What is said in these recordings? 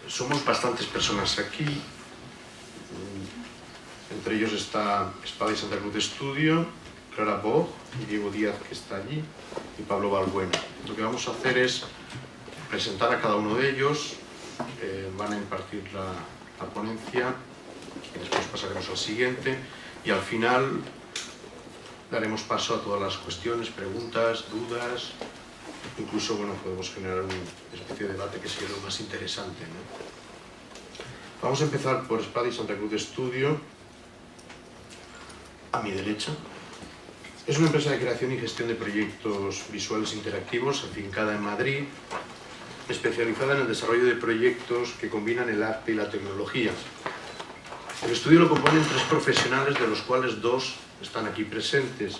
Somos bastantes personas aquí, entre ellos está Espada y Santa Cruz Estudio, Clara Bog y Diego Díaz, que está allí, y Pablo Balbuena. Lo que vamos a hacer es presentar a cada uno de ellos, van a impartir la ponencia, y después pasaremos al siguiente, y al final daremos paso a todas las cuestiones, preguntas, dudas. Incluso, bueno, podemos generar una especie de debate que sería lo más interesante, ¿no? Vamos a empezar por Espada y Santa Cruz Estudio, a mi derecha. Es una empresa de creación y gestión de proyectos visuales interactivos afincada en Madrid, especializada en el desarrollo de proyectos que combinan el arte y la tecnología. El estudio lo componen 3 profesionales, de los cuales 2 están aquí presentes: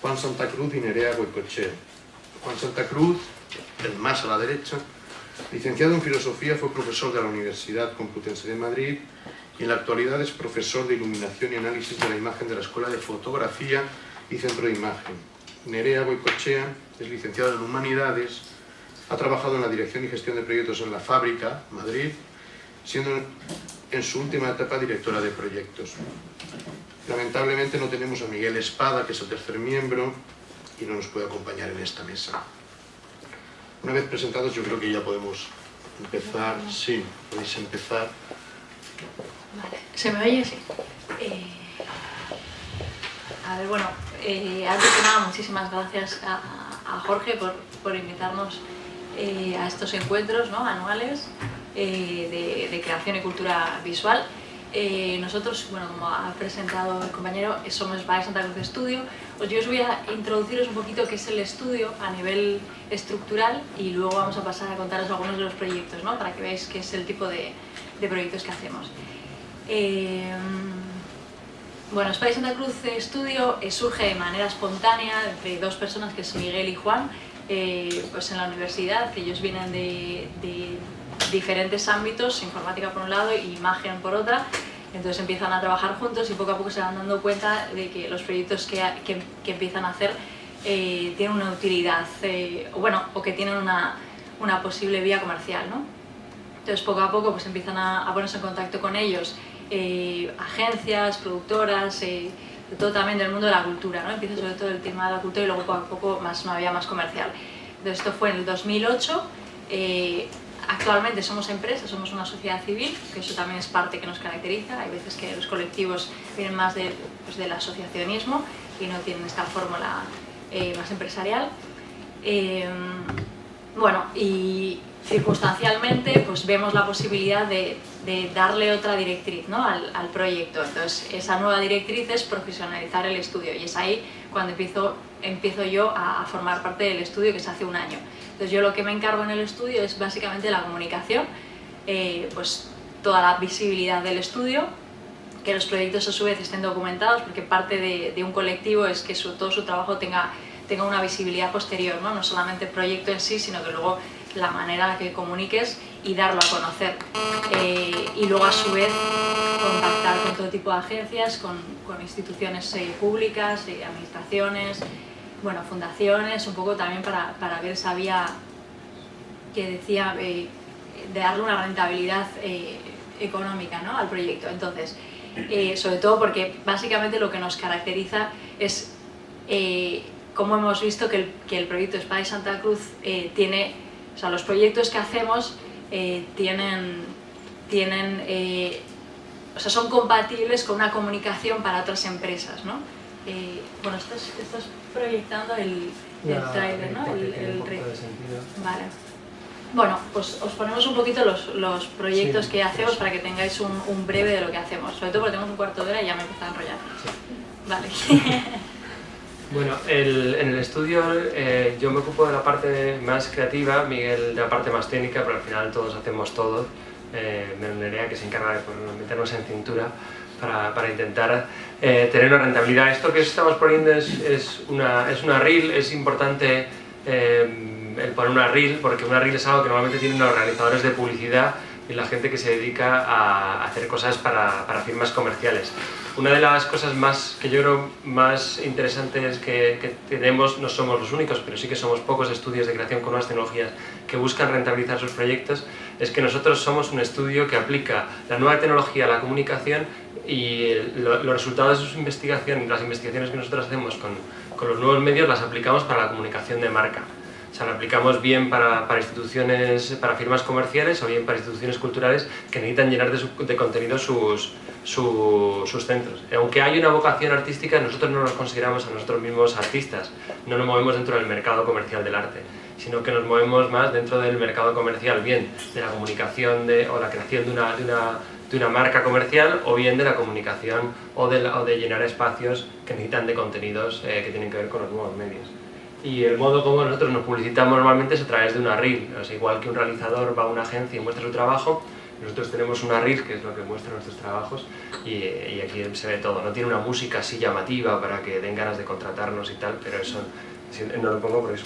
Juan Santa Cruz y Nerea Goicoechea. Juan Santa Cruz, el más a la derecha, licenciado en Filosofía, fue profesor de la Universidad Complutense de Madrid y en la actualidad es profesor de Iluminación y Análisis de la Imagen de la Escuela de Fotografía y Centro de Imagen. Nerea Goicoechea es licenciada en Humanidades, ha trabajado en la Dirección y Gestión de Proyectos en La Fábrica, Madrid, siendo en su última etapa directora de proyectos. Lamentablemente no tenemos a Miguel Espada, que es el tercer miembro, y no nos puede acompañar en esta mesa. Una vez presentados, yo creo que ya podemos empezar. Sí, podéis empezar. Vale, ¿se me oye? Sí. A ver, bueno, antes que nada, muchísimas gracias a Jorge por invitarnos a estos encuentros, ¿no?, anuales de creación y cultura visual. Nosotros, bueno, como ha presentado el compañero, somos Espada y Santa Cruz Estudio. Yo os voy a introduciros un poquito qué es el estudio a nivel estructural y luego vamos a pasar a contaros algunos de los proyectos, ¿no?, para que veáis qué es el tipo de proyectos que hacemos. Bueno, Espada y Santa Cruz Estudio surge de manera espontánea entre 2 personas, que es Miguel y Juan, pues en la universidad, que ellos vienen de diferentes ámbitos, informática por un lado y imagen por otra. Entonces empiezan a trabajar juntos y poco a poco se van dando cuenta de que los proyectos que empiezan a hacer tienen una utilidad, o que tienen una posible vía comercial, ¿no? Entonces poco a poco pues empiezan a ponerse en contacto con ellos, agencias, productoras, de todo también del mundo de la cultura, ¿no? Empieza sobre todo el tema de la cultura y luego poco a poco una vía más comercial. Entonces esto fue en el 2008. Actualmente somos empresa, somos una sociedad civil, que eso también es parte que nos caracteriza. Hay veces que los colectivos vienen más del asociacionismo y no tienen esta fórmula más empresarial. Bueno, y circunstancialmente pues vemos la posibilidad de darle otra directriz, ¿no?, al proyecto. Entonces esa nueva directriz es profesionalizar el estudio y es ahí cuando empiezo yo a formar parte del estudio, que es hace un año. Entonces yo lo que me encargo en el estudio es básicamente la comunicación, pues toda la visibilidad del estudio, que los proyectos a su vez estén documentados, porque parte de un colectivo es que todo su trabajo tenga una visibilidad posterior, ¿no? No solamente el proyecto en sí, sino que luego la manera en la que comuniques y darlo a conocer. Y luego a su vez contactar con todo tipo de agencias, con instituciones públicas, administraciones, bueno, fundaciones, un poco también para ver esa vía que decía de darle una rentabilidad económica, ¿no?, al proyecto. Entonces, sobre todo porque básicamente lo que nos caracteriza es cómo hemos visto que el proyecto Espada y Santa Cruz tiene, o sea, los proyectos que hacemos o sea, son compatibles con una comunicación para otras empresas, ¿no? Bueno, estás proyectando el trailer, ¿no? Vale. Bueno, pues os ponemos un poquito los proyectos que hacemos para que tengáis un breve de lo que hacemos. Sobre todo porque tenemos un cuarto de hora y ya me empezado a enrollar. Sí. Vale. Bueno, en el estudio yo me ocupo de la parte más creativa, Miguel de la parte más técnica, pero al final todos hacemos todo. Menos Nerea, que se encarga de meternos en cintura para intentar tener una rentabilidad. Esto que estamos poniendo es una reel. Es importante el poner una reel, porque una reel es algo que normalmente tienen los realizadores de publicidad y la gente que se dedica a hacer cosas para firmas comerciales. Una de las cosas que yo creo más interesantes que tenemos, no somos los únicos, pero sí que somos pocos estudios de creación con nuevas tecnologías que buscan rentabilizar sus proyectos, es que nosotros somos un estudio que aplica la nueva tecnología a la comunicación y los resultados de sus investigaciones, las investigaciones que nosotros hacemos con los nuevos medios las aplicamos para la comunicación de marca. O sea, lo aplicamos bien para instituciones, para firmas comerciales o bien para instituciones culturales que necesitan llenar de contenido sus centros. Aunque hay una vocación artística, nosotros no nos consideramos a nosotros mismos artistas, no nos movemos dentro del mercado comercial del arte, sino que nos movemos más dentro del mercado comercial, bien de la comunicación o la creación de una marca comercial, o bien de la comunicación o de llenar espacios que necesitan de contenidos que tienen que ver con los nuevos medios. Y el modo como nosotros nos publicitamos normalmente es a través de una reel. O sea, igual que un realizador va a una agencia y muestra su trabajo, nosotros tenemos una reel, que es lo que muestra nuestros trabajos, y aquí se ve todo. No tiene una música así llamativa para que den ganas de contratarnos y tal, pero eso no lo pongo porque es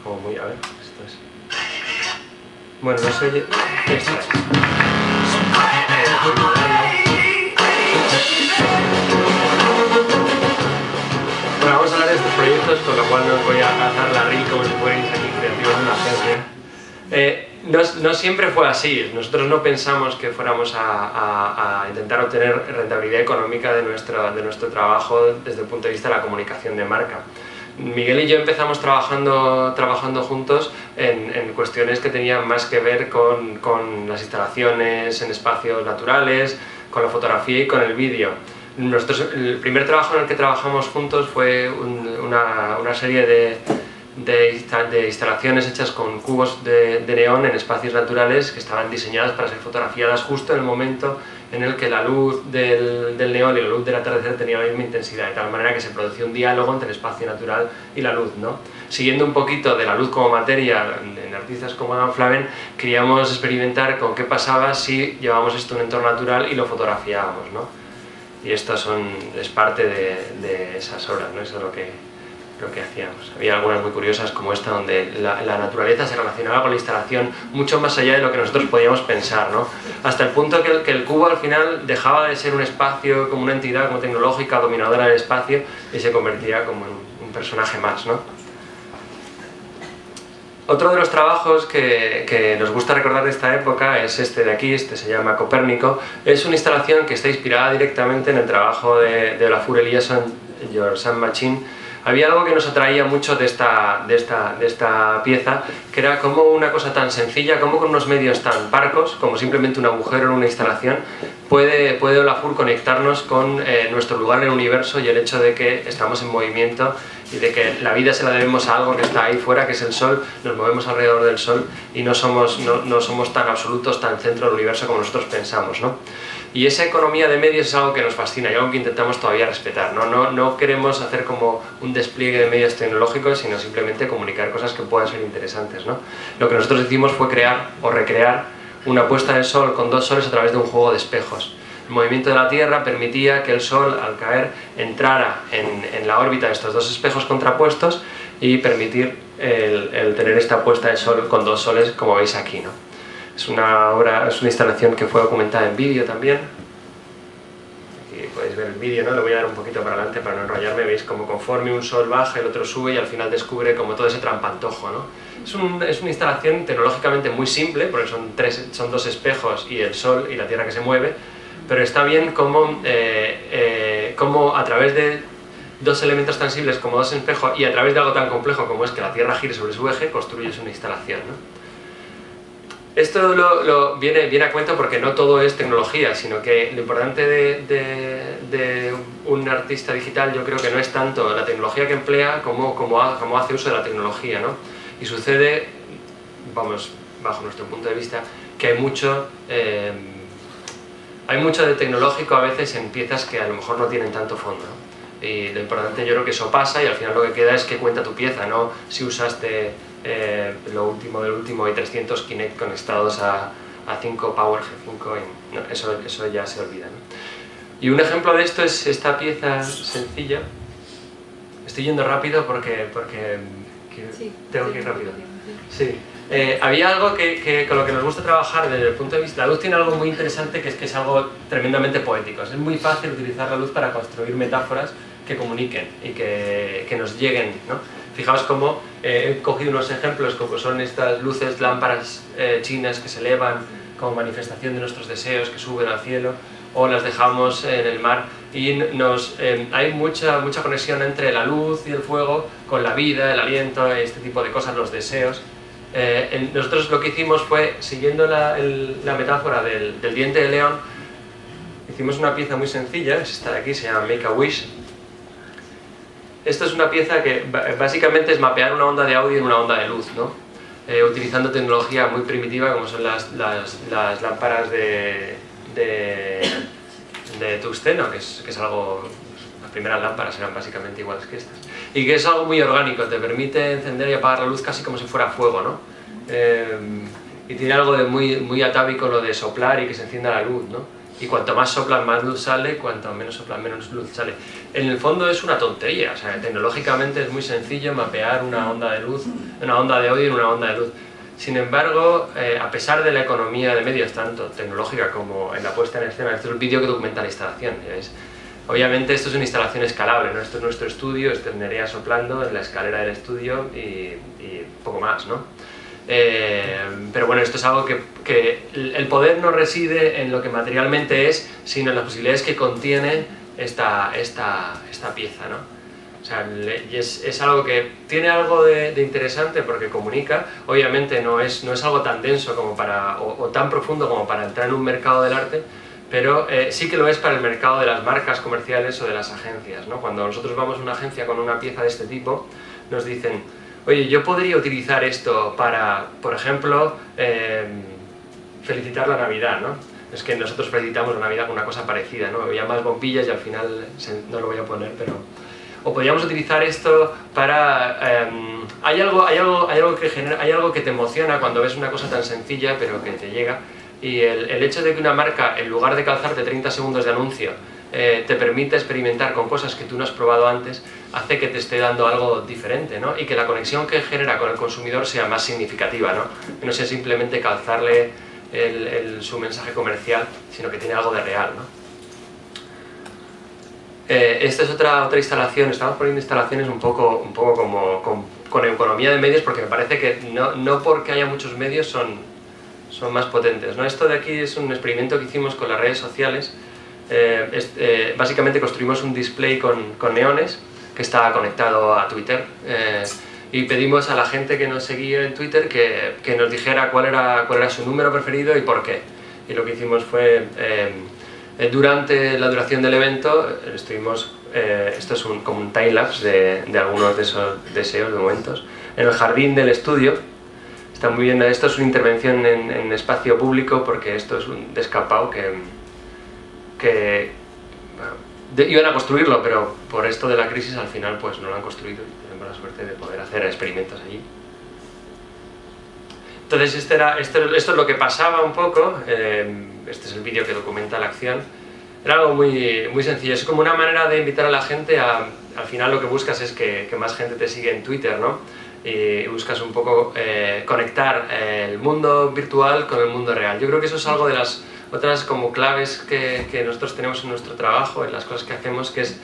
como muy... A ver, esto es... Bueno, no se oye... Esto es... Bueno, vamos a hablar de estos proyectos, con lo cual no os voy a cazar la reel como si fuerais aquí creativos en una agencia. No siempre fue así. Nosotros no pensamos que fuéramos a intentar obtener rentabilidad económica de nuestro trabajo desde el punto de vista de la comunicación de marca. Miguel y yo empezamos trabajando juntos en cuestiones que tenían más que ver con las instalaciones en espacios naturales, con la fotografía y con el vídeo. El primer trabajo en el que trabajamos juntos fue una serie de instalaciones hechas con cubos de neón en espacios naturales que estaban diseñadas para ser fotografiadas justo en el momento en el que la luz del neón y la luz del atardecer tenían la misma intensidad, de tal manera que se producía un diálogo entre el espacio natural y la luz, ¿no? Siguiendo un poquito de la luz como materia en artistas como Dan Flaven, queríamos experimentar con qué pasaba si llevábamos esto a un entorno natural y lo fotografiábamos, ¿no? Y esto es parte de esas obras, ¿no? Eso es lo que hacíamos. Había algunas muy curiosas como esta, donde la naturaleza se relacionaba con la instalación mucho más allá de lo que nosotros podíamos pensar, ¿no? Hasta el punto que el cubo al final dejaba de ser un espacio como una entidad como tecnológica dominadora del espacio y se convertía como en un personaje más, ¿no? Otro de los trabajos que nos gusta recordar de esta época es este de aquí, este se llama Copérnico. Es una instalación que está inspirada directamente en el trabajo de Olafur Eliasson, Your Sun Machine. Había algo que nos atraía mucho de esta pieza, que era como una cosa tan sencilla, como con unos medios tan parcos, como simplemente un agujero en una instalación, puede Olafur conectarnos con nuestro lugar en el universo y el hecho de que estamos en movimiento y de que la vida se la debemos a algo que está ahí fuera, que es el Sol, nos movemos alrededor del Sol y no somos tan absolutos, tan centro del universo como nosotros pensamos, ¿no? Y esa economía de medios es algo que nos fascina y algo que intentamos todavía respetar, ¿no? No queremos hacer como un despliegue de medios tecnológicos, sino simplemente comunicar cosas que puedan ser interesantes, ¿no? Lo que nosotros hicimos fue crear o recrear una puesta de sol con dos soles a través de un juego de espejos. El movimiento de la Tierra permitía que el Sol, al caer, entrara en la órbita de estos dos espejos contrapuestos y permitir el tener esta puesta de sol con dos soles, como veis aquí, ¿no? Es una instalación que fue documentada en vídeo también. Aquí podéis ver el vídeo, ¿no? Le voy a dar un poquito para adelante para no enrollarme. Veis como conforme un sol baja, el otro sube y al final descubre como todo ese trampantojo, ¿no? Es una instalación tecnológicamente muy simple, porque son dos espejos y el Sol y la Tierra que se mueve, pero está bien como a través de dos elementos tan simples como dos espejos y a través de algo tan complejo como es que la Tierra gire sobre su eje, construyes una instalación, ¿no? Esto viene a cuento porque no todo es tecnología, sino que lo importante de un artista digital yo creo que no es tanto la tecnología que emplea como hace uso de la tecnología, ¿no? Y sucede, vamos, bajo nuestro punto de vista, que hay mucho de tecnológico a veces en piezas que a lo mejor no tienen tanto fondo, ¿no? Y lo importante, yo creo que eso pasa y al final lo que queda es que cuenta tu pieza, no si usaste lo último del último y 300 Kinect conectados a 5 Power G5, no, eso ya se olvida, ¿no? Y un ejemplo de esto es esta pieza sencilla. Estoy yendo rápido porque sí, tengo que ir rápido. Sí. Había algo con lo que nos gusta trabajar desde el punto de vista... La luz tiene algo muy interesante que es algo tremendamente poético. Es muy fácil utilizar la luz para construir metáforas que comuniquen y que nos lleguen, ¿no? Fijaos cómo he cogido unos ejemplos como son estas luces, lámparas chinas que se elevan como manifestación de nuestros deseos, que suben al cielo, o las dejamos en el mar, y hay mucha conexión entre la luz y el fuego con la vida, el aliento, este tipo de cosas, los deseos. Nosotros lo que hicimos fue, siguiendo la metáfora del diente de león, hicimos una pieza muy sencilla, es esta de aquí, se llama Make a Wish. Esto es una pieza que básicamente es mapear una onda de audio en una onda de luz, ¿no? Utilizando tecnología muy primitiva como son las lámparas de tungsteno, que es algo, las primeras lámparas eran básicamente iguales que estas, y que es algo muy orgánico, te permite encender y apagar la luz casi como si fuera fuego, ¿no? Y tiene algo de muy atávico lo de soplar y que se encienda la luz, ¿no? Y cuanto más soplan más luz sale, cuanto menos soplan menos luz sale. En el fondo es una tontería, o sea, tecnológicamente es muy sencillo mapear una onda de luz, una onda de audio en una onda de luz. Sin embargo, a pesar de la economía de medios, tanto tecnológica como en la puesta en escena, esto es un vídeo que documenta la instalación, ¿ves? Obviamente esto es una instalación escalable, ¿no? Esto es nuestro estudio, esto es Nerea soplando en la escalera del estudio y poco más, ¿no? Pero bueno, esto es algo que el poder no reside en lo que materialmente es, sino en las posibilidades que contiene esta pieza, ¿no? O sea, es algo que tiene algo de interesante porque comunica. Obviamente no es algo tan denso como o tan profundo como para entrar en un mercado del arte, pero sí que lo es para el mercado de las marcas comerciales o de las agencias, ¿no? Cuando nosotros vamos a una agencia con una pieza de este tipo, nos dicen: oye, yo podría utilizar esto para, por ejemplo, felicitar la Navidad, ¿no? Es que nosotros felicitamos la Navidad con una cosa parecida, ¿no? Había más bombillas y al final no lo voy a poner, pero... O podríamos utilizar esto para... hay algo que te emociona cuando ves una cosa tan sencilla, pero que te llega. Y el hecho de que una marca, en lugar de calzarte 30 segundos de anuncio, te permite experimentar con cosas que tú no has probado antes, hace que te esté dando algo diferente, ¿no? Y que la conexión que genera con el consumidor sea más significativa, ¿no? Que no sea simplemente calzarle su mensaje comercial, sino que tiene algo de real, ¿no? Esta es otra instalación. Estamos poniendo instalaciones un poco como con economía de medios, porque me parece que no porque haya muchos medios son más potentes, ¿no? Esto de aquí es un experimento que hicimos con las redes sociales. Básicamente construimos un display con neones que está conectado a Twitter, y pedimos a la gente que nos seguía en Twitter que nos dijera cuál era su número preferido y por qué. Y lo que hicimos fue, durante la duración del evento, esto es como un timelapse de algunos de esos deseos, de momentos, en el jardín del estudio. Está muy bien. Esto es una intervención en espacio público, porque esto es un descampado que iban a construirlo, pero por esto de la crisis al final pues no lo han construido. Tenemos la suerte de poder hacer experimentos allí. Entonces esto es lo que pasaba un poco. Este es el vídeo que documenta la acción. Era algo muy sencillo, es como una manera de invitar a la gente al final lo que buscas es que más gente te siga en Twitter, ¿no? Y buscas un poco conectar el mundo virtual con el mundo real. Yo creo que eso es algo de las otras como claves que nosotros tenemos en nuestro trabajo, en las cosas que hacemos, que es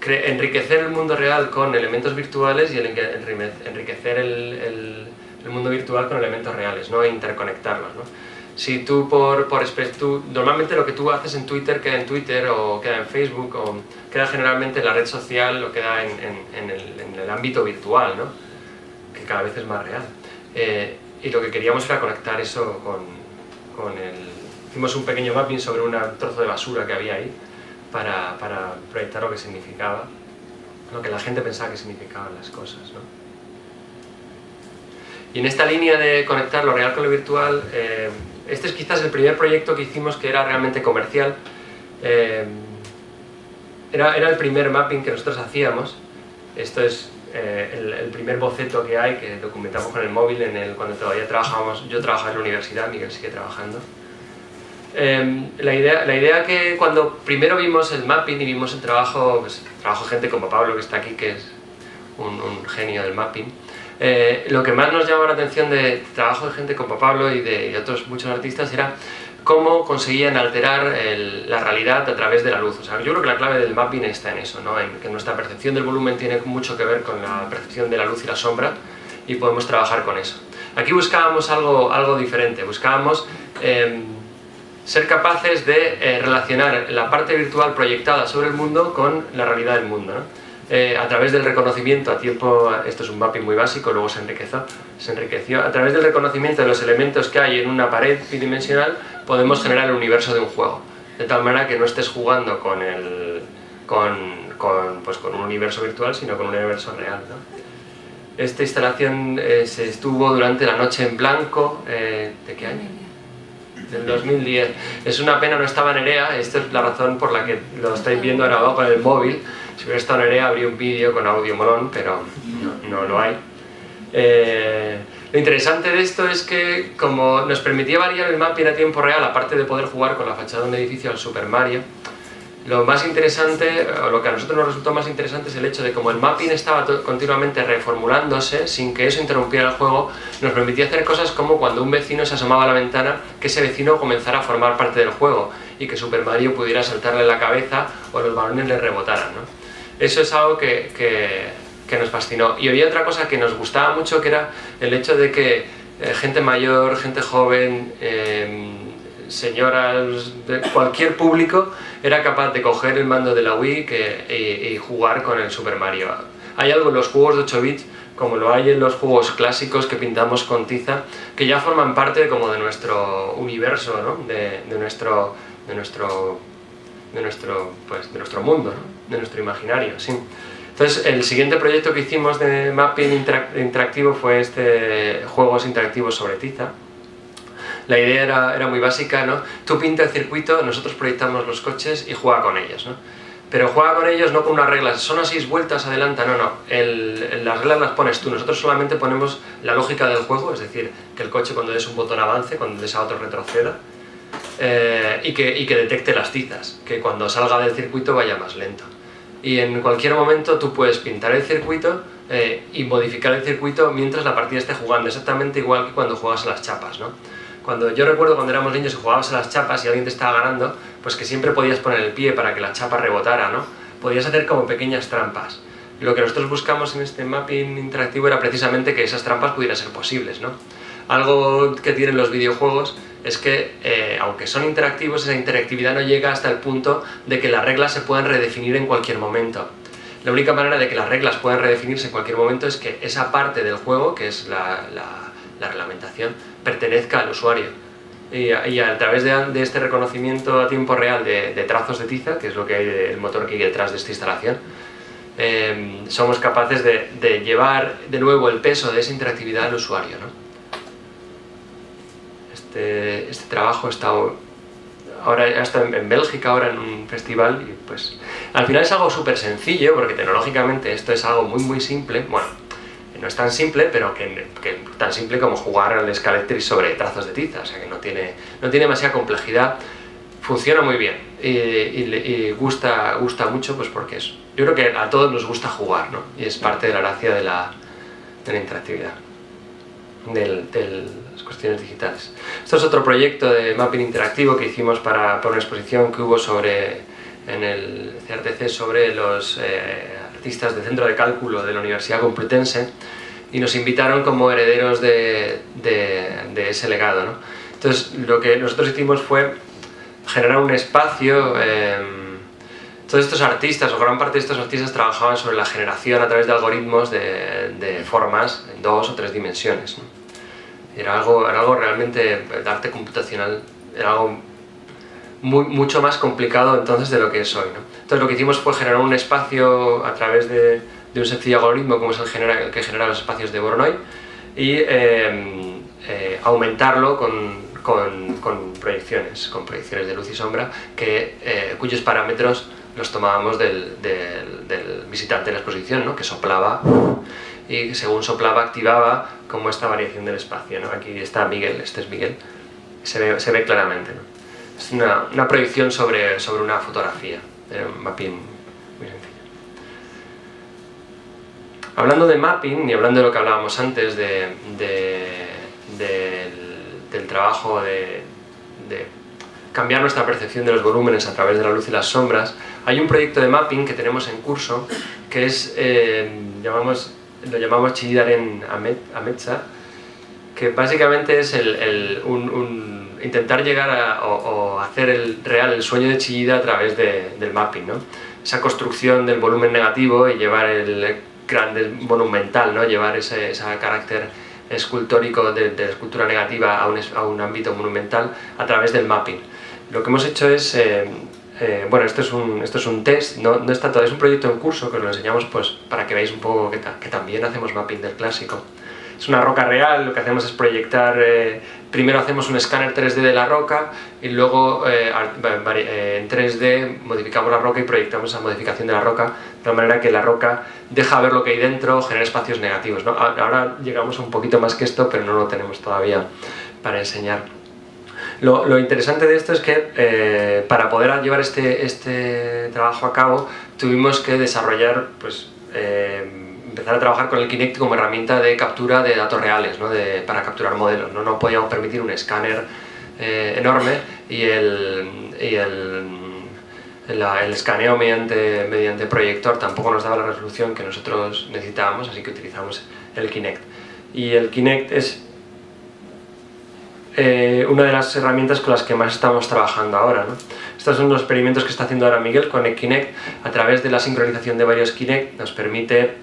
enriquecer el mundo real con elementos virtuales y enriquecer el mundo virtual con elementos reales, ¿no? E interconectarlos, ¿no? Si tú normalmente lo que tú haces en Twitter queda en Twitter, o queda en Facebook, o queda generalmente en la red social, o queda en el ámbito virtual, ¿no? Que cada vez es más real. Y lo que queríamos era conectar eso con hicimos un pequeño mapping sobre un trozo de basura que había ahí para proyectar lo que significaba, lo que la gente pensaba que significaban las cosas, ¿no? Y en esta línea de conectar lo real con lo virtual, este es quizás el primer proyecto que hicimos que era realmente comercial. Era el primer mapping que nosotros hacíamos. Esto es el primer boceto que hay, que documentamos con el móvil cuando todavía trabajábamos. Yo trabajaba en la universidad, Miguel sigue trabajando. La idea que cuando primero vimos el mapping y vimos el trabajo de gente como Pablo, que está aquí, que es un genio del mapping, lo que más nos llamaba la atención del trabajo de gente como Pablo y de otros muchos artistas era cómo conseguían alterar la realidad a través de la luz. O sea, yo creo que la clave del mapping está en eso, ¿no? En que nuestra percepción del volumen tiene mucho que ver con la percepción de la luz y la sombra, y podemos trabajar con eso. Aquí buscábamos algo diferente, buscábamos ser capaces de relacionar la parte virtual proyectada sobre el mundo con la realidad del mundo, ¿no? A través del reconocimiento a tiempo, esto es un mapping muy básico, luego se enriqueció, a través del reconocimiento de los elementos que hay en una pared bidimensional podemos generar el universo de un juego, de tal manera que no estés jugando con un universo virtual, sino con un universo real, ¿no? Esta instalación se estuvo durante la noche en blanco, ¿de qué año? Del 2010. Es una pena, no estaba Nerea, esta es la razón por la que lo estáis viendo grabado con el móvil. Si hubiera estado Nerea habría un vídeo con audio molón, pero no lo hay. Lo interesante de esto es que, como nos permitía variar el mapping a tiempo real, aparte de poder jugar con la fachada de un edificio al Super Mario, lo más interesante, o lo que a nosotros nos resultó más interesante, es el hecho de que como el mapping estaba continuamente reformulándose sin que eso interrumpiera el juego, nos permitía hacer cosas como cuando un vecino se asomaba a la ventana, que ese vecino comenzara a formar parte del juego y que Super Mario pudiera saltarle la cabeza o los balones le rebotaran, ¿no? Eso es algo que nos fascinó. Y había otra cosa que nos gustaba mucho, que era el hecho de que gente mayor, gente joven, señoras, de cualquier público era capaz de coger el mando de la Wii y jugar con el Super Mario. Hay algo en los juegos de 8 bits, como lo hay en los juegos clásicos que pintamos con tiza, que ya forman parte como de nuestro universo, ¿no? de nuestro mundo, ¿no? De nuestro imaginario, sí. Entonces, el siguiente proyecto que hicimos de mapping interactivo fue juegos interactivos sobre tiza. La idea era muy básica, ¿no? Tú pinta el circuito, nosotros proyectamos los coches y juega con ellos, ¿no? Pero juega con ellos no con unas reglas, son a 6 vueltas, adelanta, no. Las reglas las pones tú, nosotros solamente ponemos la lógica del juego, es decir, que el coche cuando des un botón avance, cuando des a otro retroceda, y que detecte las tizas, que cuando salga del circuito vaya más lento. Y en cualquier momento tú puedes pintar el circuito y modificar el circuito mientras la partida esté jugando, exactamente igual que cuando juegas a las chapas, ¿no? Yo recuerdo cuando éramos niños y jugabas a las chapas y alguien te estaba ganando, pues que siempre podías poner el pie para que la chapa rebotara, ¿no? Podías hacer como pequeñas trampas. Lo que nosotros buscamos en este mapping interactivo era precisamente que esas trampas pudieran ser posibles, ¿no? Algo que tienen los videojuegos es que, aunque son interactivos, esa interactividad no llega hasta el punto de que las reglas se puedan redefinir en cualquier momento. La única manera de que las reglas puedan redefinirse en cualquier momento es que esa parte del juego, que es la reglamentación, pertenezca al usuario. Y a través de este reconocimiento a tiempo real de trazos de tiza, que es lo que hay el motor que hay detrás de esta instalación, somos capaces de llevar de nuevo el peso de esa interactividad al usuario, ¿no? Este trabajo ha estado en Bélgica ahora en un festival y pues al final es algo súper sencillo, porque tecnológicamente esto es algo muy simple. Bueno, no es tan simple, pero que tan simple como jugar al Scalextric sobre trazos de tiza, o sea que no tiene demasiada complejidad, funciona muy bien y gusta mucho, pues porque yo creo que a todos nos gusta jugar, ¿no? Y es parte de la gracia de la interactividad, de las cuestiones digitales. Esto es otro proyecto de mapping interactivo que hicimos para una exposición que hubo en el CRTC sobre los artistas del Centro de Cálculo de la Universidad Complutense, y nos invitaron como herederos de ese legado, ¿no? Entonces, lo que nosotros hicimos fue generar un espacio. Todos estos artistas, o gran parte de estos artistas, trabajaban sobre la generación a través de algoritmos de formas en 2 o 3 dimensiones, ¿no? Era algo realmente, el arte computacional era algo mucho más complicado entonces de lo que es hoy, ¿no? Entonces lo que hicimos fue generar un espacio a través de un sencillo algoritmo como es el que genera los espacios de Voronoi, y aumentarlo con proyecciones de luz y sombra, cuyos parámetros los tomábamos del visitante de la exposición, ¿no? Que soplaba, y según soplaba activaba como esta variación del espacio, ¿no? Aquí está Miguel, este es Miguel, se ve claramente, ¿no? Es una proyección sobre una fotografía, un mapping muy sencillo. Hablando de mapping y hablando de lo que hablábamos antes del trabajo de cambiar nuestra percepción de los volúmenes a través de la luz y las sombras. Hay un proyecto de mapping que tenemos en curso que es, lo llamamos Chillidaren Ametsa, que básicamente es intentar llegar o hacer el sueño de Chillida a través del mapping, ¿no? Esa construcción del volumen negativo y llevar el grande monumental, ¿no? Llevar ese carácter escultórico de escultura negativa a un ámbito monumental a través del mapping. Lo que hemos hecho es, bueno, esto es un test, no está todo, es un proyecto en curso que os lo enseñamos pues, para que veáis un poco que también hacemos mapping del clásico. Es una roca real, lo que hacemos es proyectar, primero hacemos un escáner 3D de la roca y luego en 3D modificamos la roca y proyectamos esa modificación de la roca de tal manera que la roca deja ver lo que hay dentro, genera espacios negativos, ¿no? Ahora llegamos a un poquito más que esto, pero no lo tenemos todavía para enseñar. Lo interesante de esto es que para poder llevar este trabajo a cabo tuvimos que desarrollar, pues, empezar a trabajar con el Kinect como herramienta de captura de datos reales, ¿no? Para capturar modelos, ¿no? No podíamos permitir un escáner enorme y el escaneo mediante proyector tampoco nos daba la resolución que nosotros necesitábamos, así que utilizamos el Kinect. Y el Kinect es una de las herramientas con las que más estamos trabajando ahora, ¿no? Estos son los experimentos que está haciendo ahora Miguel con el Kinect. A través de la sincronización de varios Kinect nos permite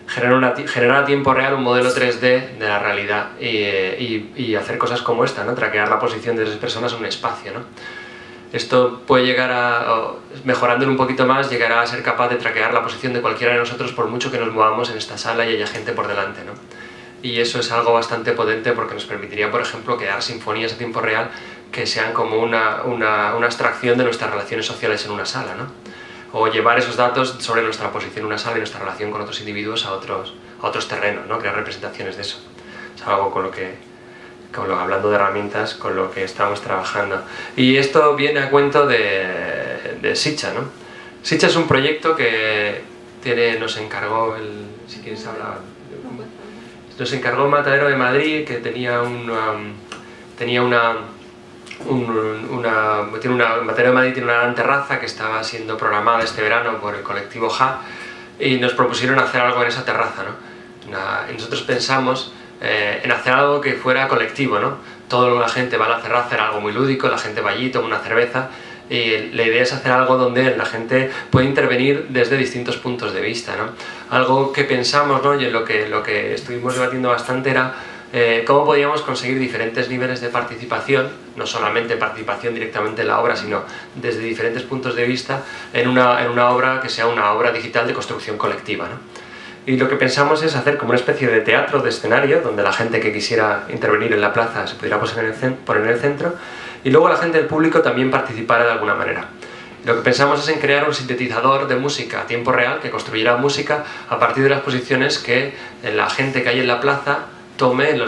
generar a tiempo real un modelo 3D de la realidad y hacer cosas como esta, ¿no? Traquear la posición de esas personas en un espacio, ¿no? Esto puede llegar mejorándolo un poquito más, llegará a ser capaz de traquear la posición de cualquiera de nosotros por mucho que nos movamos en esta sala y haya gente por delante, ¿no? Y eso es algo bastante potente porque nos permitiría, por ejemplo, crear sinfonías a tiempo real que sean como una abstracción de nuestras relaciones sociales en una sala, ¿no? O llevar esos datos sobre nuestra posición en una sala y nuestra relación con otros individuos a otros terrenos, ¿no? Crear representaciones de eso. Es algo hablando de herramientas, con lo que estamos trabajando. Y esto viene a cuento de Sicha, ¿no? Sicha es un proyecto que nos encargó, si quieres hablar, nos encargó el Matadero de Madrid, que el Matadero de Madrid tiene una gran terraza que estaba siendo programada este verano por el colectivo JA y nos propusieron hacer algo en esa terraza, ¿no? Y nosotros pensamos en hacer algo que fuera colectivo, ¿no? Toda la gente va a la terraza, era algo muy lúdico, la gente va allí, toma una cerveza y la idea es hacer algo donde la gente puede intervenir desde distintos puntos de vista, ¿no? Algo que pensamos, ¿no? Y en lo que estuvimos debatiendo bastante era cómo podíamos conseguir diferentes niveles de participación, no solamente participación directamente en la obra, sino desde diferentes puntos de vista en una obra que sea una obra digital de construcción colectiva, ¿no? Y lo que pensamos es hacer como una especie de teatro de escenario donde la gente que quisiera intervenir en la plaza se pudiera poner en el centro y luego la gente del público también participara de alguna manera. Lo que pensamos es en crear un sintetizador de música a tiempo real que construyera música a partir de las posiciones que la gente que hay en la plaza tome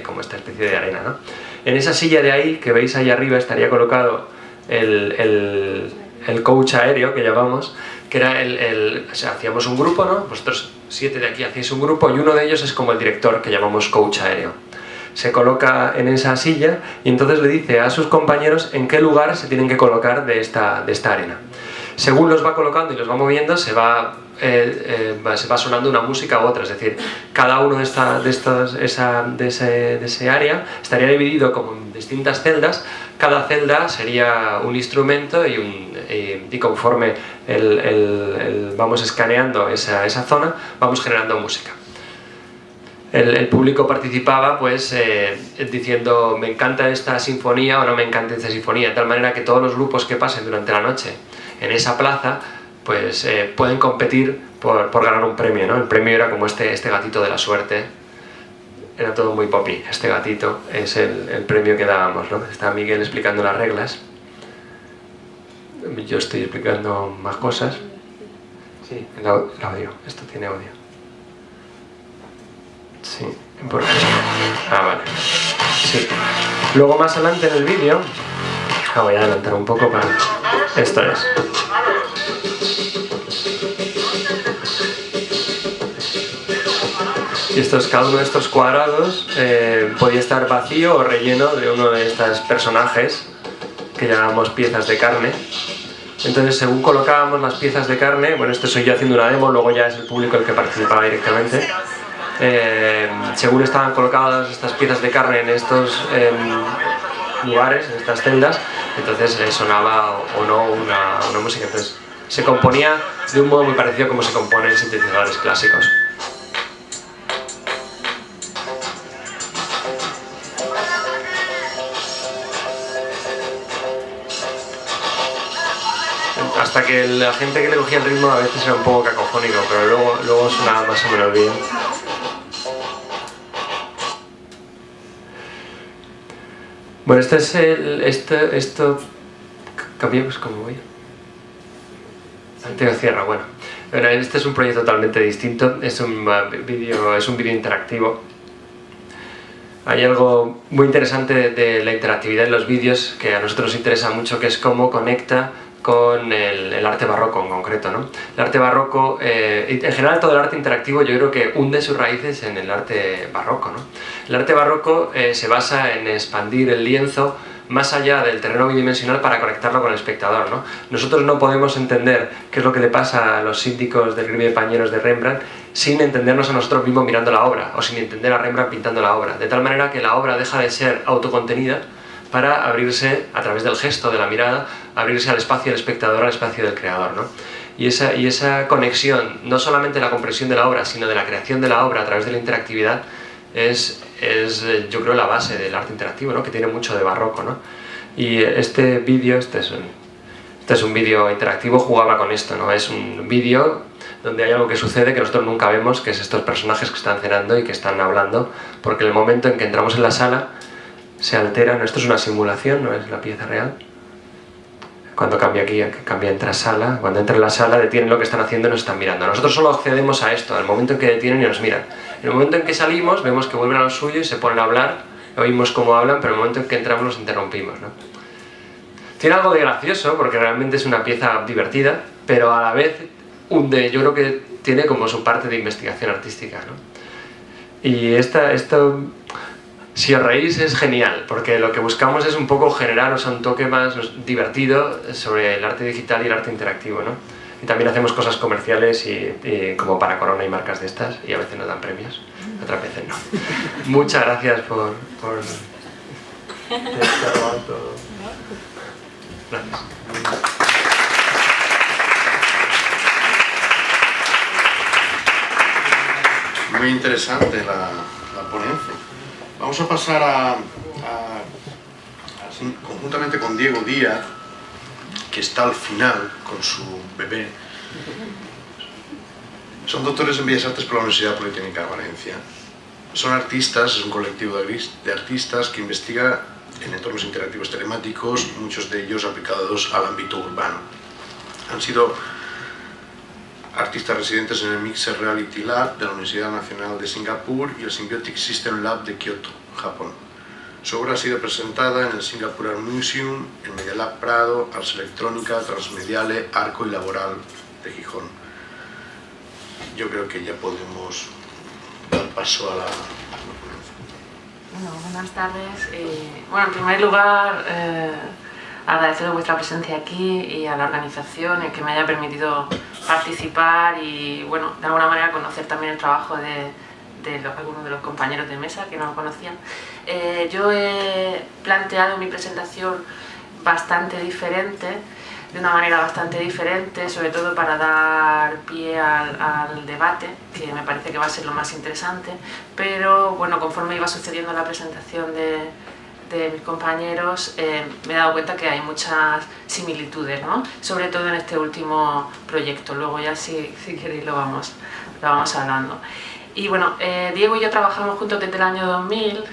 como esta especie de arena, ¿no? En esa silla de ahí, que veis ahí arriba, estaría colocado el coach aéreo que llamamos, que era o sea, hacíamos un grupo, ¿no? Vosotros 7 de aquí hacéis un grupo y uno de ellos es como el director, que llamamos coach aéreo. Se coloca en esa silla y entonces le dice a sus compañeros en qué lugar se tienen que colocar de esta arena. Según los va colocando y los va moviendo, se va sonando una música u otra, es decir, cada uno de ese área estaría dividido como en distintas celdas, cada celda sería un instrumento y conforme vamos escaneando esa zona, vamos generando música. El público participaba pues diciendo me encanta esta sinfonía o no me encanta esta sinfonía, de tal manera que todos los grupos que pasen durante la noche en esa plaza pues pueden competir por ganar un premio, ¿no? El premio era como este gatito de la suerte, era todo muy poppy. Este gatito es el premio que dábamos, ¿no? Está Miguel explicando las reglas, yo estoy explicando más cosas. Sí, el audio, esto tiene audio. Sí, importante. Vale. Sí. Luego más adelante en el vídeo, voy a adelantar un poco para... Esto es. Y cada uno de estos cuadrados podía estar vacío o relleno de uno de estos personajes que llamamos piezas de carne. Entonces, según colocábamos las piezas de carne, bueno, esto soy yo haciendo una demo, luego ya es el público el que participaba directamente. Según estaban colocadas estas piezas de carne en estos lugares, en estas celdas, entonces sonaba o no una música. Entonces, se componía de un modo muy parecido a como se componen sintetizadores clásicos. Hasta que la gente que le cogía el ritmo a veces era un poco cacofónico, pero luego sonaba más o menos bien. Bueno, esto cambiamos como voy. Anteo cierra, bueno. Este es un proyecto totalmente distinto, es un vídeo interactivo. Hay algo muy interesante de la interactividad en los vídeos que a nosotros nos interesa mucho, que es cómo conecta con el arte barroco en concreto, ¿no? El arte barroco, en general todo el arte interactivo yo creo que hunde sus raíces en el arte barroco, ¿no? El arte barroco se basa en expandir el lienzo más allá del terreno bidimensional para conectarlo con el espectador, ¿no? Nosotros no podemos entender qué es lo que le pasa a los síndicos del gremio de pañeros de Rembrandt sin entendernos a nosotros mismos mirando la obra, o sin entender a Rembrandt pintando la obra, de tal manera que la obra deja de ser autocontenida para abrirse, a través del gesto, de la mirada, abrirse al espacio del espectador, al espacio del creador, ¿no? Y esa conexión, no solamente la comprensión de la obra, sino de la creación de la obra a través de la interactividad, es yo creo la base del arte interactivo, ¿no? Que tiene mucho de barroco, ¿no? Y este vídeo, este es un vídeo interactivo, jugaba con esto, ¿no? Es un vídeo donde hay algo que sucede que nosotros nunca vemos, que es estos personajes que están cenando y que están hablando, porque en el momento en que entramos en la sala se altera, ¿no? Esto es una simulación, no es la pieza real. Cuando cambia aquí, cambia entra sala, cuando entra en la sala detienen lo que están haciendo y nos están mirando. Nosotros solo accedemos a esto, al momento en que detienen y nos miran. En el momento en que salimos vemos que vuelven a lo suyo y se ponen a hablar, oímos cómo hablan, pero en el momento en que entramos los interrumpimos, ¿no? Tiene algo de gracioso porque realmente es una pieza divertida, pero a la vez yo creo que tiene como su parte de investigación artística, ¿no? Y esto, si os reís, es genial, porque lo que buscamos es un poco generar un toque más divertido sobre el arte digital y el arte interactivo, ¿no? Y también hacemos cosas comerciales y como para Corona y marcas de estas, y a veces nos dan premios, otras veces no. Muchas gracias por todo. Gracias. Muy interesante la ponencia. Vamos a pasar conjuntamente con Diego Díaz, que está al final con su bebé. Son doctores en Bellas Artes por la Universidad Politécnica de Valencia. Son artistas, es un colectivo de artistas que investiga en entornos interactivos telemáticos, muchos de ellos aplicados al ámbito urbano. Han sido artistas residentes en el Mixed Reality Lab de la Universidad Nacional de Singapur y el Symbiotic System Lab de Kioto, Japón. Su obra ha sido presentada en el Singapore Art Museum, en Media Lab Prado, Ars Electrónica, Transmediale, Arco y Laboral de Gijón. Yo creo que ya podemos dar paso a la ponencia. Bueno, buenas tardes. Bueno, en primer lugar, agradeceros vuestra presencia aquí y a la organización el que me haya permitido participar y, bueno, de alguna manera conocer también el trabajo de algunos de los compañeros de mesa que no lo conocían. Yo he planteado mi presentación bastante diferente, de una manera bastante diferente, sobre todo para dar pie al debate, que me parece que va a ser lo más interesante, pero bueno, conforme iba sucediendo la presentación de mis compañeros, me he dado cuenta que hay muchas similitudes, ¿no? Sobre todo en este último proyecto. Luego ya si queréis lo vamos hablando. Y bueno, Diego y yo trabajamos juntos desde el año 2000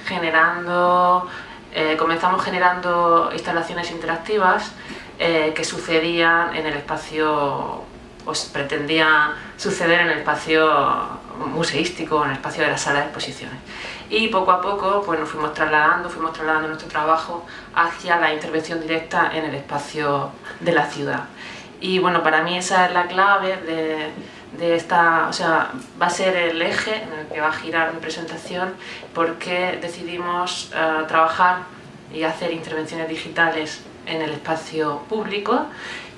comenzamos generando instalaciones interactivas que sucedían en el espacio, pues pretendía suceder en el espacio museístico, en el espacio de la sala de exposiciones. Y poco a poco pues nos fuimos trasladando nuestro trabajo hacia la intervención directa en el espacio de la ciudad. Y bueno, para mí esa es la clave de esta, o sea, va a ser el eje en el que va a girar mi presentación, porque decidimos trabajar y hacer intervenciones digitales en el espacio público.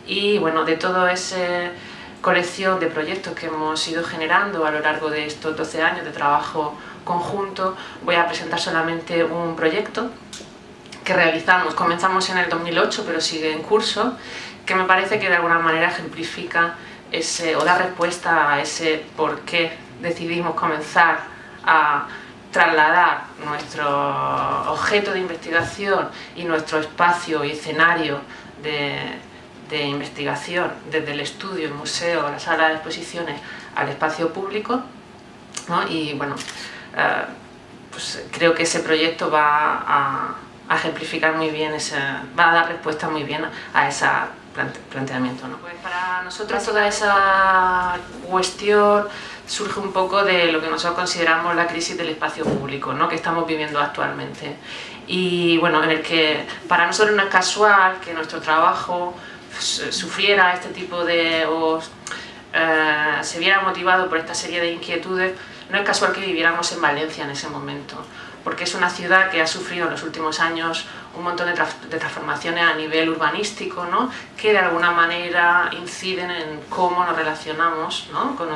Y bueno, de toda esa colección de proyectos que hemos ido generando a lo largo de estos 12 años de trabajo conjunto, voy a presentar solamente un proyecto que comenzamos en el 2008, pero sigue en curso, que me parece que de alguna manera ejemplifica o da respuesta a ese por qué decidimos comenzar a trasladar nuestro objeto de investigación y nuestro espacio y escenario de investigación desde el estudio, el museo, la sala de exposiciones al espacio público, ¿no? Y bueno, pues creo que ese proyecto va a ejemplificar muy bien, va a dar respuesta muy bien a ese planteamiento, ¿no? Pues para nosotros toda esa cuestión surge un poco de lo que nosotros consideramos la crisis del espacio público, ¿no? Que estamos viviendo actualmente. Y bueno, en el que para nosotros no es casual que nuestro trabajo sufriera este tipo de... se viera motivado por esta serie de inquietudes. No es casual que viviéramos en Valencia en ese momento, porque es una ciudad que ha sufrido en los últimos años un montón de transformaciones a nivel urbanístico, ¿no? Que de alguna manera inciden en cómo nos relacionamos, ¿no? con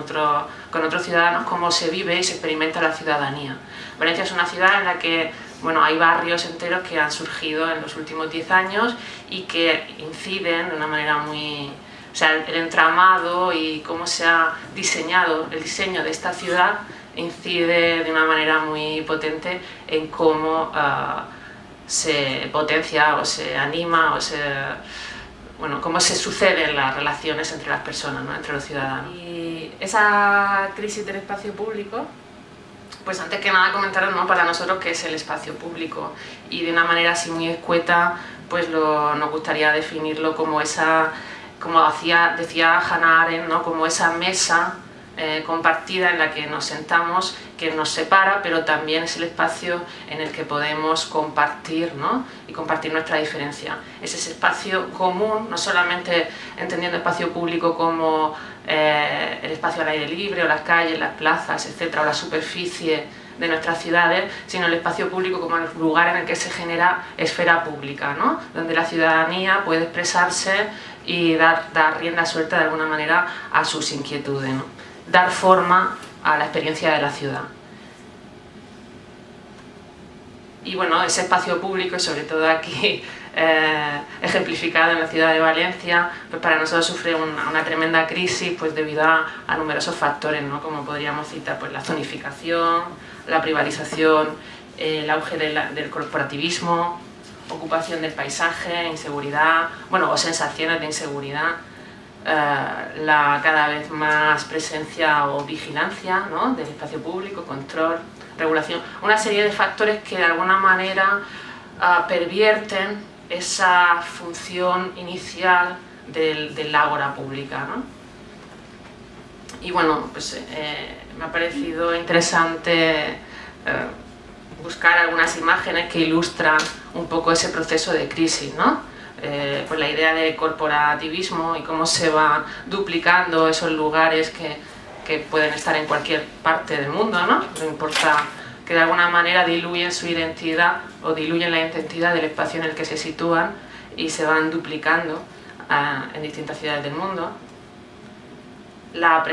otros ciudadanos, cómo se vive y se experimenta la ciudadanía. Valencia es una ciudad en la que bueno, hay barrios enteros que han surgido en los últimos 10 años y que inciden de una manera muy... O sea, el entramado y cómo se ha diseñado el diseño de esta ciudad incide de una manera muy potente en cómo se potencia o se anima o bueno, cómo se suceden las relaciones entre las personas, ¿no? Entre los ciudadanos. Y esa crisis del espacio público, pues antes que nada comentaros, ¿no? Para nosotros qué es el espacio público, y de una manera así muy escueta pues nos gustaría definirlo como como decía Hannah Arendt, ¿no? Como esa mesa compartida en la que nos sentamos, que nos separa, pero también es el espacio en el que podemos compartir, ¿no? Y compartir nuestra diferencia. Es ese espacio común, no solamente entendiendo espacio público como el espacio al aire libre, o las calles, las plazas, etcétera, o la superficie de nuestras ciudades, sino el espacio público como el lugar en el que se genera esfera pública, ¿no? Donde la ciudadanía puede expresarse y dar rienda suelta de alguna manera a sus inquietudes, ¿no? Dar forma a la experiencia de la ciudad. Y bueno, ese espacio público, y sobre todo aquí ejemplificado en la ciudad de Valencia, pues para nosotros sufre una tremenda crisis pues debido a numerosos factores, ¿no? Como podríamos citar pues la zonificación, la privatización, el auge del corporativismo, ocupación del paisaje, inseguridad, bueno, o sensaciones de inseguridad, la cada vez más presencia o vigilancia, ¿no? Del espacio público, control, regulación, una serie de factores que de alguna manera pervierten esa función inicial del ágora pública, ¿no? Y bueno, pues me ha parecido interesante buscar algunas imágenes que ilustran un poco ese proceso de crisis, ¿no? Pues la idea de corporativismo y cómo se van duplicando esos lugares que pueden estar en cualquier parte del mundo, ¿no? No importa, que de alguna manera diluyen su identidad o diluyen la identidad del espacio en el que se sitúan y se van duplicando en distintas ciudades del mundo. La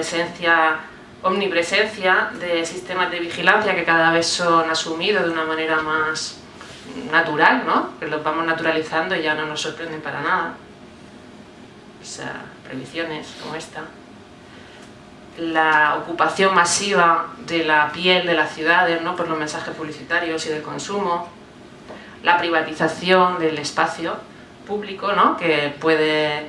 omnipresencia de sistemas de vigilancia que cada vez son asumidos de una manera más natural, ¿no? Que los vamos naturalizando y ya no nos sorprenden para nada. O sea, previsiones como esta. La ocupación masiva de la piel de las ciudades, ¿no? Por los mensajes publicitarios y del consumo. La privatización del espacio público, ¿no? Que puede...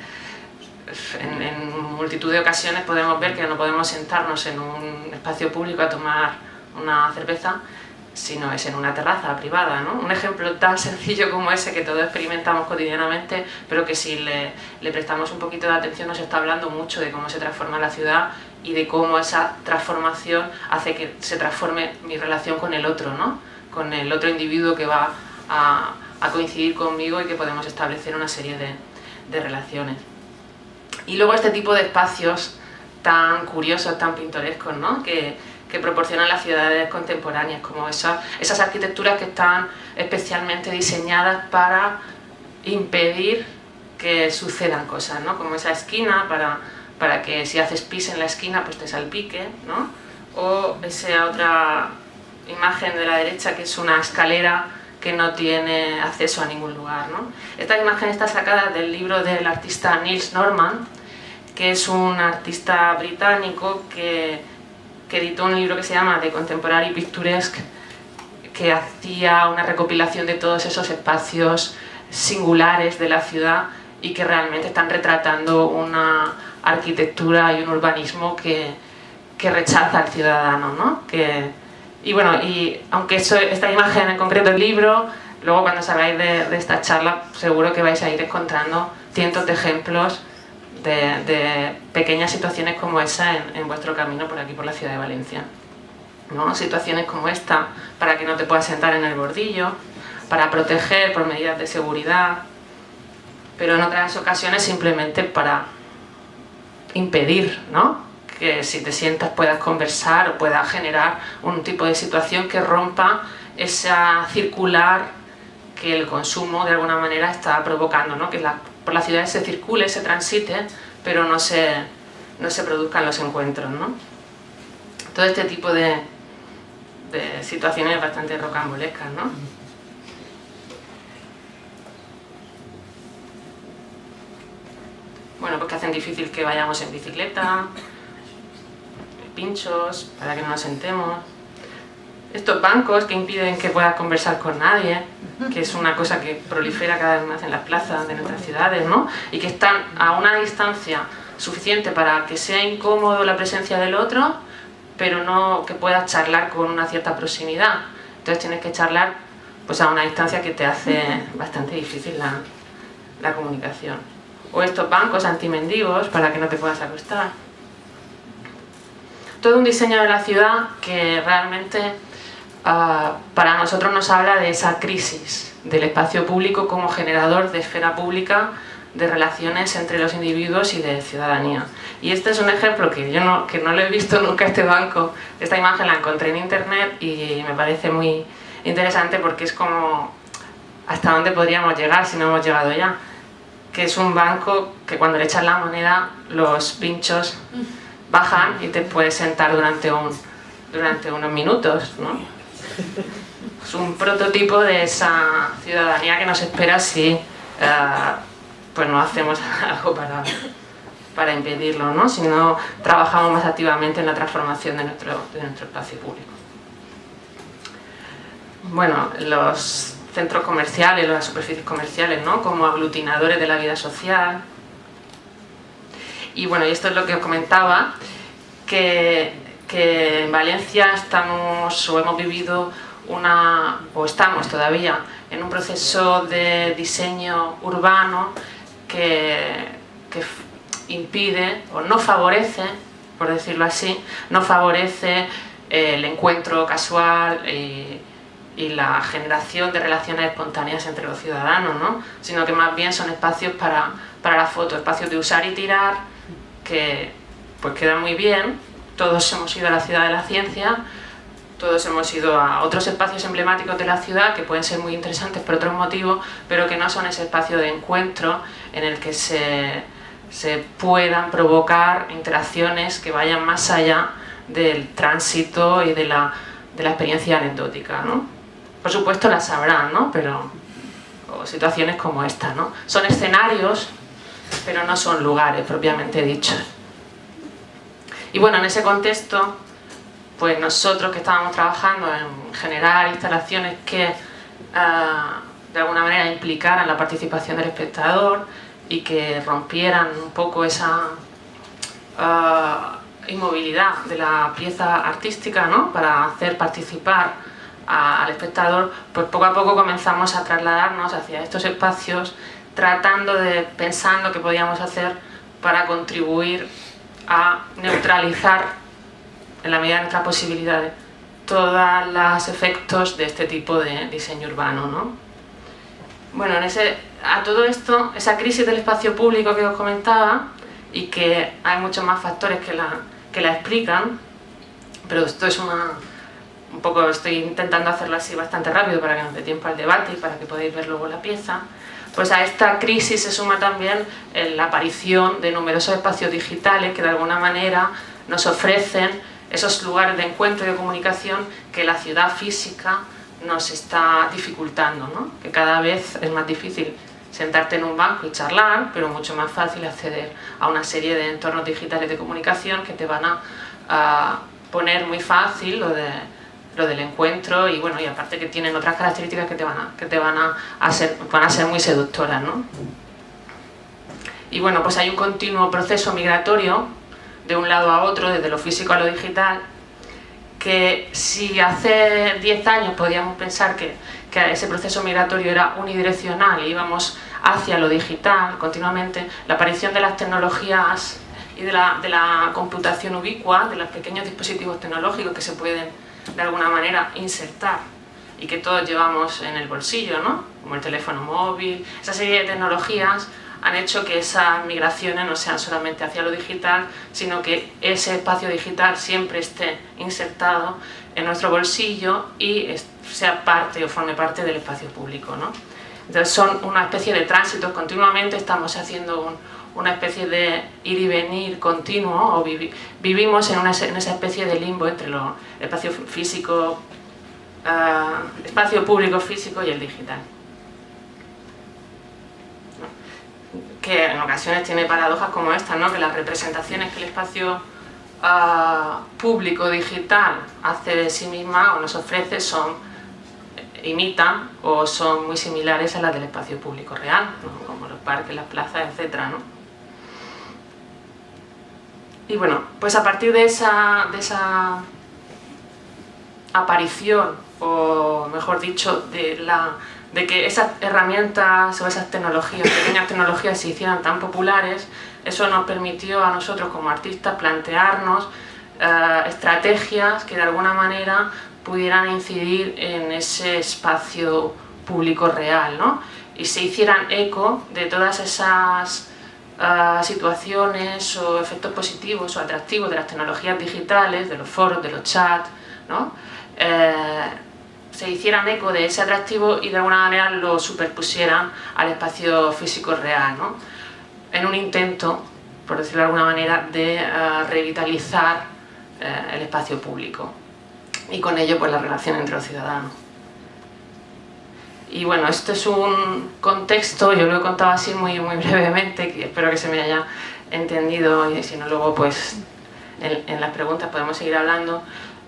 En multitud de ocasiones podemos ver que no podemos sentarnos en un espacio público a tomar una cerveza, sino es en una terraza privada, ¿no? Un ejemplo tan sencillo como ese que todos experimentamos cotidianamente, pero que si le prestamos un poquito de atención nos está hablando mucho de cómo se transforma la ciudad y de cómo esa transformación hace que se transforme mi relación con el otro, ¿no? Con el otro individuo que va a coincidir conmigo y que podemos establecer una serie de relaciones. Y luego este tipo de espacios tan curiosos, tan pintorescos, ¿no? que proporcionan las ciudades contemporáneas, como esas arquitecturas que están especialmente diseñadas para impedir que sucedan cosas, ¿no? Como esa esquina para que si haces pis en la esquina pues te salpique, ¿no? O esa otra imagen de la derecha que es una escalera que no tiene acceso a ningún lugar, ¿no? Esta imagen está sacada del libro del artista Niels Norman, que es un artista británico que editó un libro que se llama The Contemporary Picturesque, que hacía una recopilación de todos esos espacios singulares de la ciudad y que realmente están retratando una arquitectura y un urbanismo que rechaza al ciudadano, ¿no? Y bueno, y aunque esta imagen en concreto del libro, luego cuando salgáis de esta charla seguro que vais a ir encontrando cientos de ejemplos de pequeñas situaciones como esa en vuestro camino por aquí, por la ciudad de Valencia, ¿no? Situaciones como esta, para que no te puedas sentar en el bordillo, para proteger por medidas de seguridad, pero en otras ocasiones simplemente para impedir, ¿no? Que si te sientas puedas conversar o puedas generar un tipo de situación que rompa esa circular que el consumo de alguna manera está provocando, ¿no? Que por las ciudades se circule, se transite, pero no se produzcan los encuentros, ¿no? Todo este tipo de situaciones bastante rocambolescas, ¿no? Bueno, pues que hacen difícil que vayamos en bicicleta, pinchos, para que no nos sentemos. Estos bancos que impiden que puedas conversar con nadie, que es una cosa que prolifera cada vez más en las plazas de nuestras ciudades, ¿no? Y que están a una distancia suficiente para que sea incómodo la presencia del otro, pero no que puedas charlar con una cierta proximidad. Entonces tienes que charlar pues, a una distancia que te hace bastante difícil la comunicación. O estos bancos antimendigos para que no te puedas acostar. Todo un diseño de la ciudad que realmente para nosotros nos habla de esa crisis del espacio público como generador de esfera pública, de relaciones entre los individuos y de ciudadanía. Y este es un ejemplo que yo no lo he visto nunca, este banco. Esta imagen la encontré en internet y me parece muy interesante porque es como hasta dónde podríamos llegar si no hemos llegado ya. Que es un banco que cuando le echas la moneda los pinchos bajan y te puedes sentar durante unos minutos, ¿no? Es un prototipo de esa ciudadanía que nos espera si pues no hacemos algo para impedirlo, ¿no? Si no trabajamos más activamente en la transformación de nuestro espacio público. Bueno, los centros comerciales, las superficies comerciales, ¿no? Como aglutinadores de la vida social. Y bueno, y esto es lo que os comentaba, que en Valencia hemos vivido o estamos todavía en un proceso de diseño urbano que impide o no favorece, por decirlo así, no favorece el encuentro casual y la generación de relaciones espontáneas entre los ciudadanos, ¿no? Sino que más bien son espacios para la foto, espacios de usar y tirar que pues quedan muy bien. Todos hemos ido a la ciudad de la ciencia, todos hemos ido a otros espacios emblemáticos de la ciudad que pueden ser muy interesantes por otros motivos, pero que no son ese espacio de encuentro en el que se puedan provocar interacciones que vayan más allá del tránsito y de la experiencia anecdótica, ¿no? Por supuesto las habrá, ¿no? O situaciones como esta, ¿no? Son escenarios, pero no son lugares propiamente dichos. Y bueno, en ese contexto, pues nosotros que estábamos trabajando en generar instalaciones que de alguna manera implicaran la participación del espectador y que rompieran un poco esa inmovilidad de la pieza artística, ¿no? Para hacer participar al espectador, pues poco a poco comenzamos a trasladarnos hacia estos espacios pensando qué podíamos hacer para contribuir a neutralizar en la medida de nuestras posibilidades todos los efectos de este tipo de diseño urbano, ¿no? Bueno, a todo esto, esa crisis del espacio público que os comentaba, y que hay muchos más factores que la explican, pero esto es un poco, estoy intentando hacerlo así bastante rápido para que nos dé tiempo al debate y para que podáis ver luego la pieza. Pues a esta crisis se suma también la aparición de numerosos espacios digitales que de alguna manera nos ofrecen esos lugares de encuentro y de comunicación que la ciudad física nos está dificultando, ¿no? Que cada vez es más difícil sentarte en un banco y charlar, pero mucho más fácil acceder a una serie de entornos digitales de comunicación que te van a poner muy fácil lo del encuentro y bueno, y aparte que tienen otras características que te van a ser muy seductoras, ¿no? Y bueno, pues hay un continuo proceso migratorio de un lado a otro, desde lo físico a lo digital, que si hace 10 años podíamos pensar que ese proceso migratorio era unidireccional y íbamos hacia lo digital continuamente, la aparición de las tecnologías y de la computación ubicua, de los pequeños dispositivos tecnológicos que se pueden de alguna manera insertar y que todos llevamos en el bolsillo, ¿no? Como el teléfono móvil, esa serie de tecnologías han hecho que esas migraciones no sean solamente hacia lo digital, sino que ese espacio digital siempre esté insertado en nuestro bolsillo y sea parte o forme parte del espacio público, ¿no? Entonces son una especie de tránsitos continuamente, estamos haciendo una especie de ir y venir continuo, o vivimos en esa especie de limbo entre el espacio físico, espacio público físico y el digital. Que en ocasiones tiene paradojas como esta, ¿no? Que las representaciones que el espacio público digital hace de sí misma o nos ofrece imitan o son muy similares a las del espacio público real, ¿no? Como los parques, las plazas, etc., ¿no? Y bueno, pues a partir de esa aparición, o mejor dicho, de que esas herramientas o esas tecnologías, pequeñas tecnologías, se hicieran tan populares, eso nos permitió a nosotros como artistas plantearnos estrategias que de alguna manera pudieran incidir en ese espacio público real, ¿no? Y se hicieran eco de todas esas situaciones o efectos positivos o atractivos de las tecnologías digitales, de los foros, de los chats, ¿no? Se hicieran eco de ese atractivo y de alguna manera lo superpusieran al espacio físico real, ¿no? En un intento, por decirlo de alguna manera, de revitalizar el espacio público y con ello pues la relación entre los ciudadanos. Y bueno, este es un contexto, yo lo he contado así muy brevemente, que espero que se me haya entendido y si no luego pues en las preguntas podemos seguir hablando,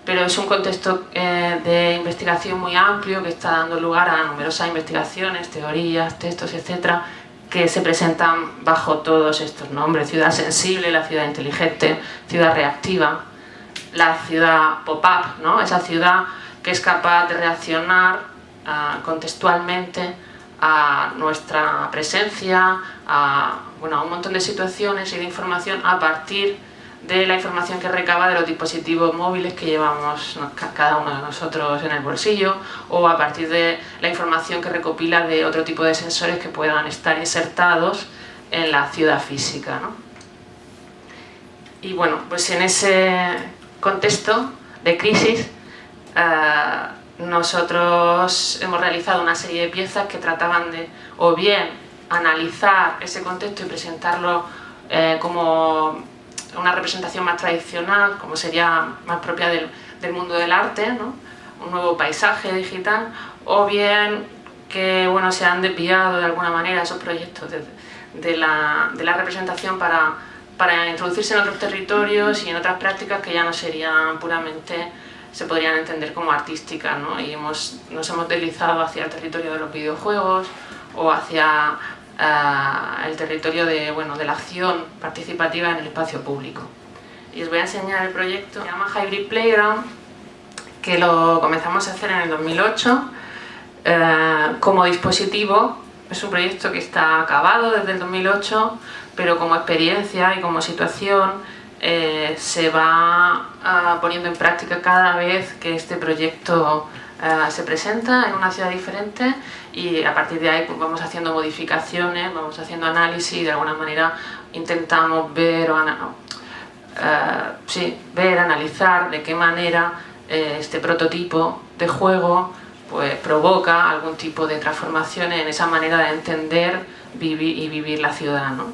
pero es un contexto de investigación muy amplio que está dando lugar a numerosas investigaciones, teorías, textos, etcétera, que se presentan bajo todos estos nombres: ciudad sensible, la ciudad inteligente, ciudad reactiva, la ciudad pop-up, ¿no? Esa ciudad que es capaz de reaccionar contextualmente a nuestra presencia, a un montón de situaciones y de información a partir de la información que recaba de los dispositivos móviles que llevamos cada uno de nosotros en el bolsillo, o a partir de la información que recopila de otro tipo de sensores que puedan estar insertados en la ciudad física, ¿no? Y bueno, pues en ese contexto de crisis nosotros hemos realizado una serie de piezas que trataban de o bien analizar ese contexto y presentarlo como una representación más tradicional, como sería más propia del mundo del arte, ¿no? Un nuevo paisaje digital, o bien que se han desviado de alguna manera esos proyectos de la representación para introducirse en otros territorios y en otras prácticas que ya no serían puramente, se podrían entender como artísticas, ¿no? Y nos hemos deslizado hacia el territorio de los videojuegos o hacia el territorio de la acción participativa en el espacio público. Y os voy a enseñar el proyecto, se llama Hybrid Playground, que lo comenzamos a hacer en el 2008 como dispositivo. Es un proyecto que está acabado desde el 2008, pero como experiencia y como situación se va poniendo en práctica cada vez que este proyecto se presenta en una ciudad diferente, y a partir de ahí pues vamos haciendo modificaciones, vamos haciendo análisis y de alguna manera intentamos ver, analizar de qué manera este prototipo de juego pues, provoca algún tipo de transformaciones en esa manera de entender y vivir la ciudad, ¿no?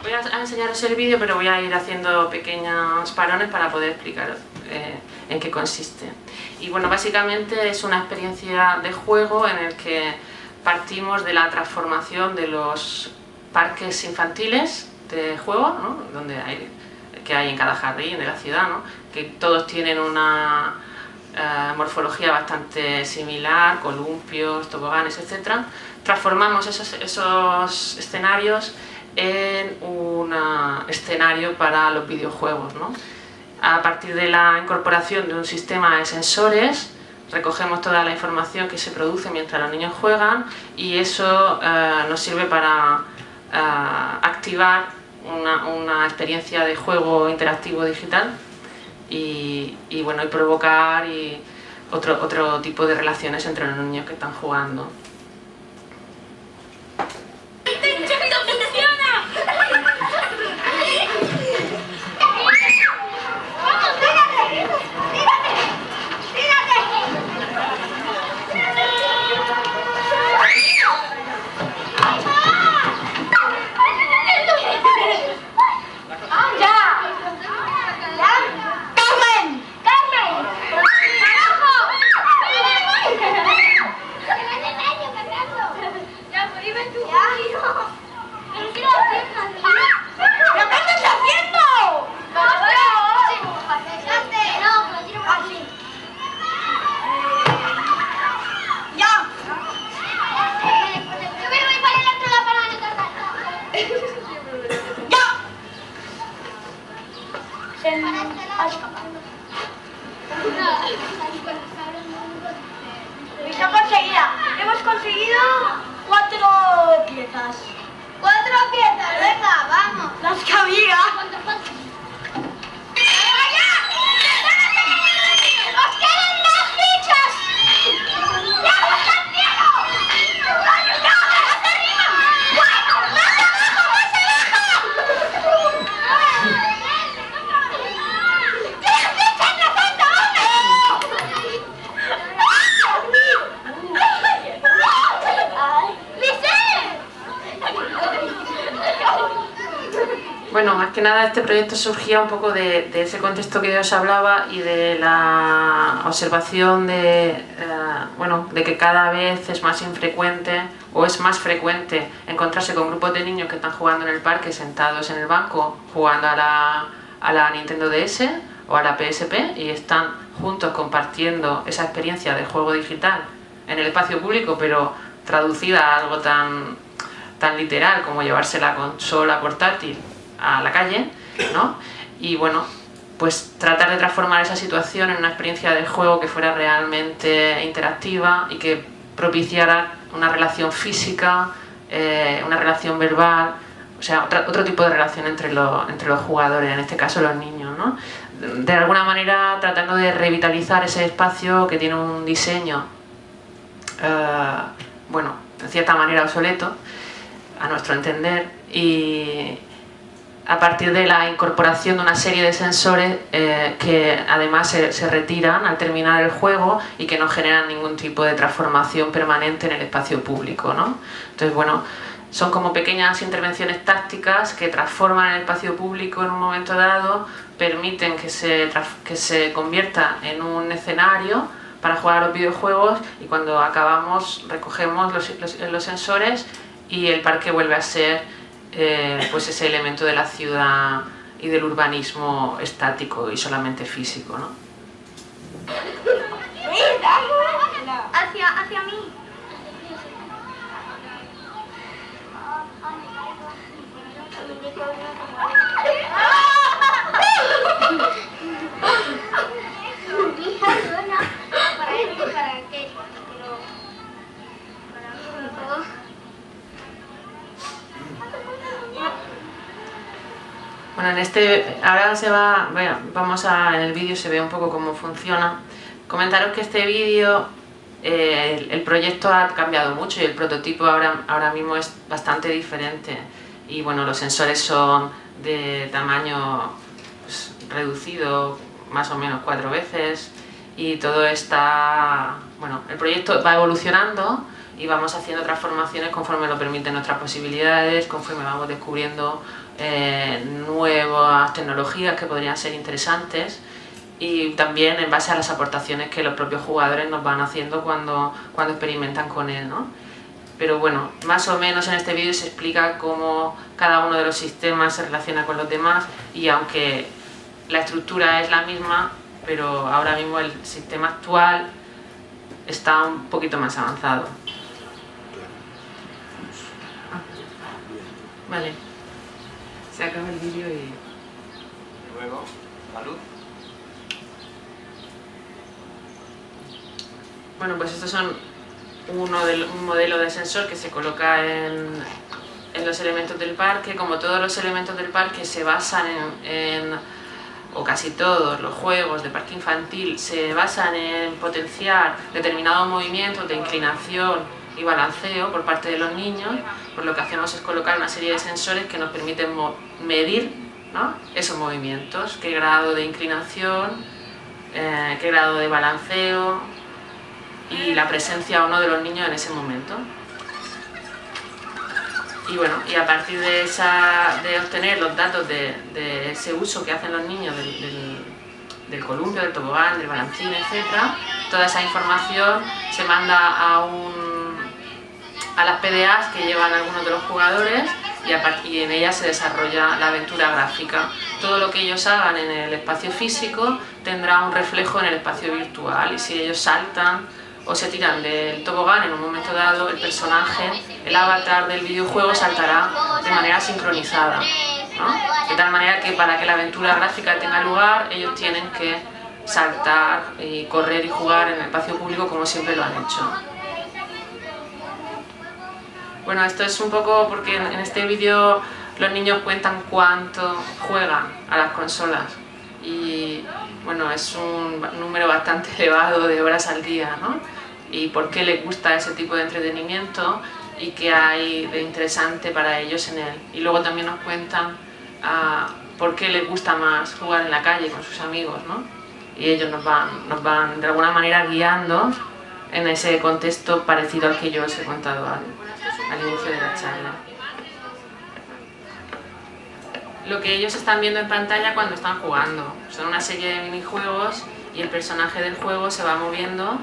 Voy a enseñaros el vídeo, pero voy a ir haciendo pequeños parones para poder explicaros en qué consiste. Y bueno, básicamente es una experiencia de juego en el que partimos de la transformación de los parques infantiles de juego, ¿no? que hay en cada jardín de la ciudad, ¿no? Que todos tienen una morfología bastante similar, columpios, toboganes, etc. Transformamos esos escenarios en un escenario para los videojuegos, ¿no? A partir de la incorporación de un sistema de sensores, recogemos toda la información que se produce mientras los niños juegan y eso nos sirve para activar una experiencia de juego interactivo digital y provocar otro tipo de relaciones entre los niños que están jugando. Misión conseguida. Hemos conseguido 4 piezas. 4 piezas, venga, vamos. Las que había. ¡Os quedan 2 fichas! ¡Ya está el cielo! Bueno, más que nada este proyecto surgía un poco de ese contexto que os hablaba y de la observación de que cada vez es más infrecuente o es más frecuente encontrarse con grupos de niños que están jugando en el parque sentados en el banco jugando a la Nintendo DS o a la PSP y están juntos compartiendo esa experiencia de juego digital en el espacio público, pero traducida a algo tan literal como llevarse la consola portátil a la calle, ¿no? Y bueno, pues tratar de transformar esa situación en una experiencia de juego que fuera realmente interactiva y que propiciara una relación física, una relación verbal, o sea, otro tipo de relación entre los jugadores, en este caso los niños, ¿no? De alguna manera tratando de revitalizar ese espacio que tiene un diseño, de cierta manera obsoleto, a nuestro entender, y a partir de la incorporación de una serie de sensores que además se retiran al terminar el juego y que no generan ningún tipo de transformación permanente en el espacio público, ¿no? Entonces, bueno, son como pequeñas intervenciones tácticas que transforman el espacio público en un momento dado, permiten que se convierta en un escenario para jugar a los videojuegos y cuando acabamos recogemos los sensores y el parque vuelve a ser pues ese elemento de la ciudad y del urbanismo estático y solamente físico, ¿no? Hacia mí. Bueno, ahora en el vídeo se ve un poco cómo funciona. Comentaros que este vídeo, el proyecto ha cambiado mucho y el prototipo ahora mismo es bastante diferente. y bueno, los sensores son de tamaño pues, reducido, más o menos 4 veces, y todo está, bueno, el proyecto va evolucionando y vamos haciendo transformaciones conforme lo permiten nuestras posibilidades, conforme vamos descubriendo nuevas tecnologías que podrían ser interesantes, y también en base a las aportaciones que los propios jugadores nos van haciendo cuando experimentan con él, ¿no? Pero bueno, más o menos en este vídeo se explica cómo cada uno de los sistemas se relaciona con los demás, y aunque la estructura es la misma, pero ahora mismo el sistema actual está un poquito más avanzado. Vale, se acaba el vídeo y... Luego, la luz. Bueno, pues estos son un modelo de sensor que se coloca en los elementos del parque. Como todos los elementos del parque se basan o casi todos los juegos de parque infantil se basan en potenciar determinados movimientos de inclinación y balanceo por parte de los niños, pues lo que hacemos es colocar una serie de sensores que nos permiten medir, ¿no?, esos movimientos, qué grado de inclinación, qué grado de balanceo y la presencia o no de los niños en ese momento. Y bueno, y a partir de obtener los datos de ese uso que hacen los niños del columpio, del tobogán, del balancín, etc., toda esa información se manda a las PDAs que llevan algunos de los jugadores, y en ellas se desarrolla la aventura gráfica. Todo lo que ellos hagan en el espacio físico tendrá un reflejo en el espacio virtual, y si ellos saltan o se tiran del tobogán en un momento dado, el personaje, el avatar del videojuego saltará de manera sincronizada, ¿no? De tal manera que para que la aventura gráfica tenga lugar, ellos tienen que saltar y correr y jugar en el espacio público como siempre lo han hecho. Bueno, esto es un poco porque en este vídeo los niños cuentan cuánto juegan a las consolas, y bueno, es un número bastante elevado de horas al día, ¿no? Y por qué les gusta ese tipo de entretenimiento y qué hay de interesante para ellos en él. Y luego también nos cuentan por qué les gusta más jugar en la calle con sus amigos, ¿no? Y ellos nos van de alguna manera guiando en ese contexto parecido al que yo os he contado al inicio de la charla. Lo que ellos están viendo en pantalla cuando están jugando son una serie de minijuegos, y el personaje del juego se va moviendo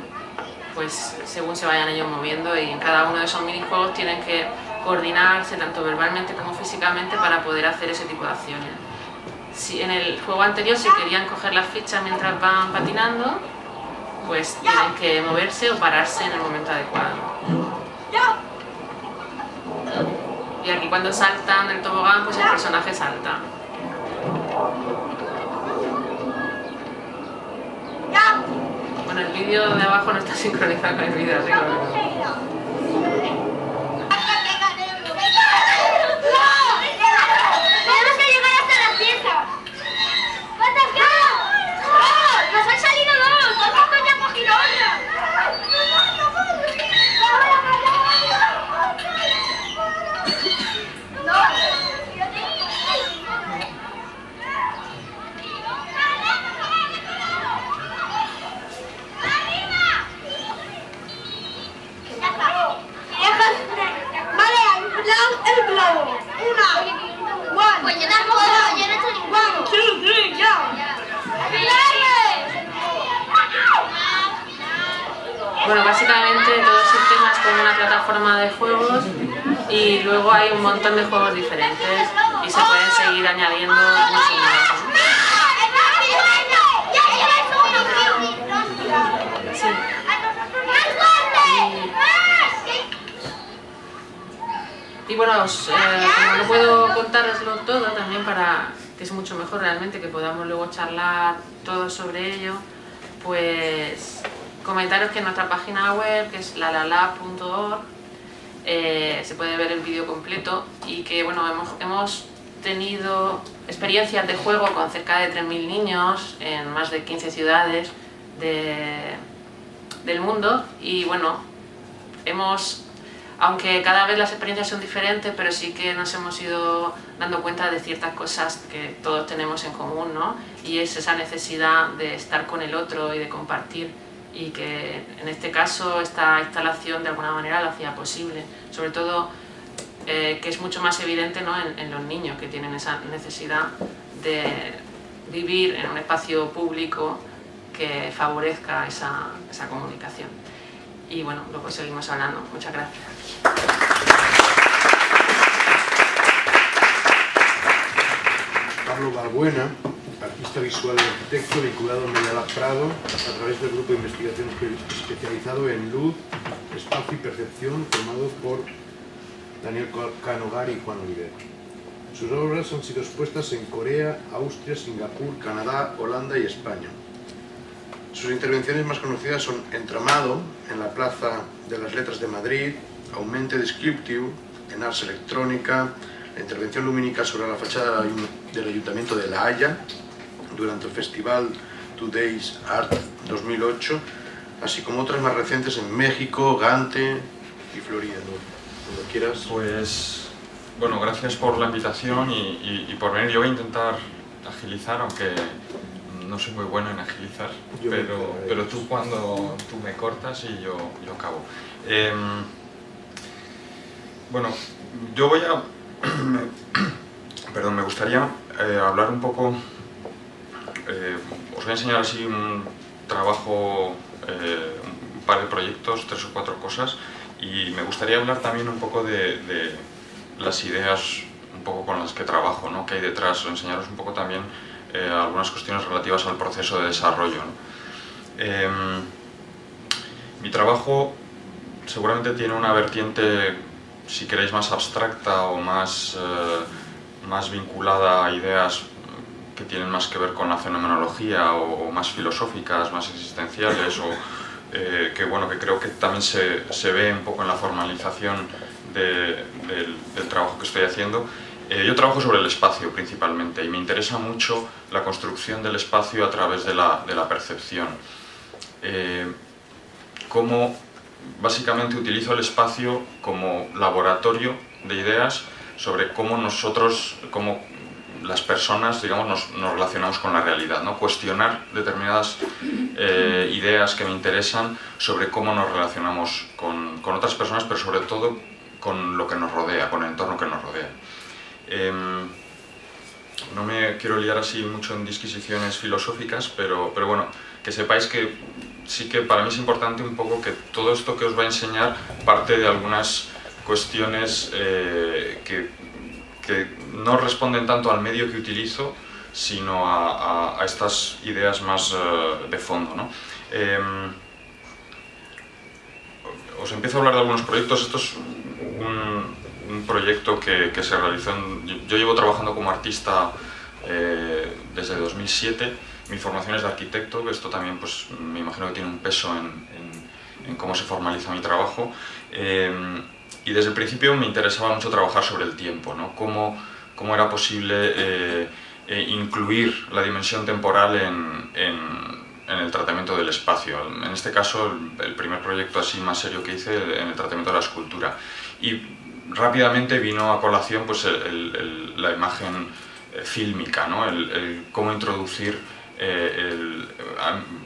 pues según se vayan ellos moviendo, y en cada uno de esos minijuegos tienen que coordinarse tanto verbalmente como físicamente para poder hacer ese tipo de acciones. Si en el juego anterior se querían coger las fichas mientras van patinando, pues tienen que moverse o pararse en el momento adecuado. Y aquí cuando saltan del tobogán, pues el personaje salta. Bueno, el vídeo de abajo no está sincronizado con el vídeo de arriba. ¡Tenemos que llegar hasta la fiesta! ¿Cuántas quedan? ¡Oh! ¡Nos han salido dos! ¡Nosotros ya hemos cogido otra! El globo. Pues yo tampoco, yo no he hecho ninguno. 1, 2, 3, ya. Bueno, básicamente todo el sistema es como una plataforma de juegos, y luego hay un montón de juegos diferentes y se pueden seguir añadiendo muchos más. Sí. Y bueno, como no puedo contároslo todo, también para que es mucho mejor realmente que podamos luego charlar todo sobre ello, pues comentaros que en nuestra página web, que es lalala.org, se puede ver el vídeo completo, y que bueno, hemos tenido experiencias de juego con cerca de 3.000 niños en más de 15 ciudades del mundo, y bueno, hemos aunque cada vez las experiencias son diferentes, pero sí que nos hemos ido dando cuenta de ciertas cosas que todos tenemos en común, ¿no? Y es esa necesidad de estar con el otro y de compartir, y que en este caso esta instalación de alguna manera lo hacía posible, sobre todo que es mucho más evidente, ¿no?, en los niños, que tienen esa necesidad de vivir en un espacio público que favorezca esa comunicación. Y bueno, luego seguimos hablando. Muchas gracias. Pablo Balbuena, artista visual y arquitecto vinculado a Media Lab Prado a través del grupo de investigación especializado en luz, espacio y percepción formado por Daniel Canogar y Juan Oliver. Sus obras han sido expuestas en Corea, Austria, Singapur, Canadá, Holanda y España. Sus intervenciones más conocidas son Entramado, en la Plaza de las Letras de Madrid, Aumente Descriptive, en Ars Electrónica, la intervención lumínica sobre la fachada del Ayuntamiento de La Haya, durante el Festival Today's Art 2008, así como otras más recientes en México, Gante y Florida. Cuando quieras. Pues, bueno, gracias por la invitación y por venir. Yo voy a intentar agilizar, aunque no soy muy bueno en agilizar, pero tú cuando tú me cortas y yo acabo. Bueno, yo voy a... Perdón, me gustaría hablar un poco... os voy a enseñar así un trabajo, un par de proyectos, 3 o 4 cosas, y me gustaría hablar también un poco de las ideas un poco con las que trabajo, ¿no?, que hay detrás, o enseñaros un poco también algunas cuestiones relativas al proceso de desarrollo, ¿no? Mi trabajo seguramente tiene una vertiente, si queréis, más abstracta o más vinculada a ideas que tienen más que ver con la fenomenología o más filosóficas, más existenciales, o que bueno, que creo que también se ve un poco en la formalización del trabajo que estoy haciendo. Yo trabajo sobre el espacio principalmente y me interesa mucho la construcción del espacio a través de la percepción. Cómo básicamente utilizo el espacio como laboratorio de ideas sobre cómo nosotros, cómo las personas, digamos, nos relacionamos con la realidad, ¿no? Cuestionar determinadas ideas que me interesan sobre cómo nos relacionamos con otras personas, pero sobre todo con lo que nos rodea, con el entorno que nos rodea. No me quiero liar así mucho en disquisiciones filosóficas, pero bueno, que sepáis que sí que para mí es importante un poco que todo esto que os voy a enseñar parte de algunas cuestiones que no responden tanto al medio que utilizo, sino a estas ideas más de fondo, ¿no? Os empiezo a hablar de algunos proyectos. Esto es un proyecto que se realizó yo llevo trabajando como artista desde 2007. Mi formación es de arquitecto, esto también pues me imagino que tiene un peso en cómo se formaliza mi trabajo. Y desde el principio me interesaba mucho trabajar sobre el tiempo, ¿no? Cómo era posible incluir la dimensión temporal en el tratamiento del espacio. En este caso, el primer proyecto así más serio que hice en el tratamiento de la escultura. Y rápidamente vino a colación pues, la imagen fílmica, ¿no? El cómo introducir...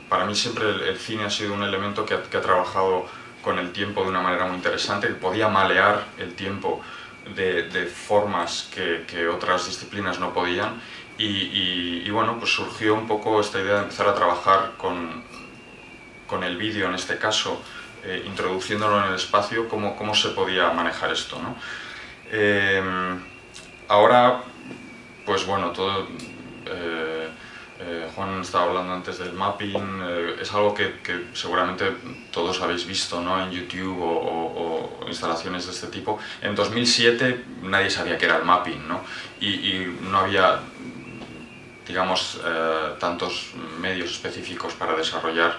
para mí siempre el cine ha sido un elemento que ha trabajado con el tiempo de una manera muy interesante, que podía malear el tiempo de formas que otras disciplinas no podían. Y bueno, pues surgió un poco esta idea de empezar a trabajar con el vídeo, en este caso, introduciéndolo en el espacio, cómo se podía manejar esto, ¿no? Ahora, pues bueno, todo... Juan estaba hablando antes del mapping, es algo que seguramente todos habéis visto, ¿no?, en YouTube o instalaciones de este tipo. En 2007 nadie sabía qué era el mapping, ¿no? Y no había, digamos, tantos medios específicos para desarrollar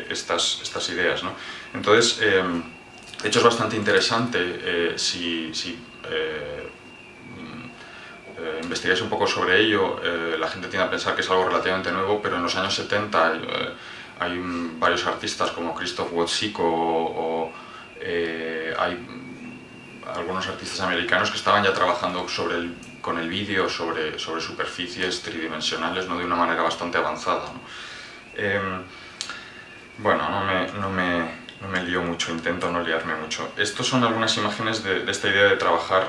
estas ideas, ¿no? Entonces, de hecho es bastante interesante si investigáis un poco sobre ello. La gente tiende a pensar que es algo relativamente nuevo, pero en los años 70 hay varios artistas como Krzysztof Wojcik hay algunos artistas americanos que estaban ya trabajando con el vídeo sobre superficies tridimensionales, ¿no? De una manera bastante avanzada, ¿no? Bueno, no me lío mucho, intento no liarme mucho. Estas son algunas imágenes de esta idea de trabajar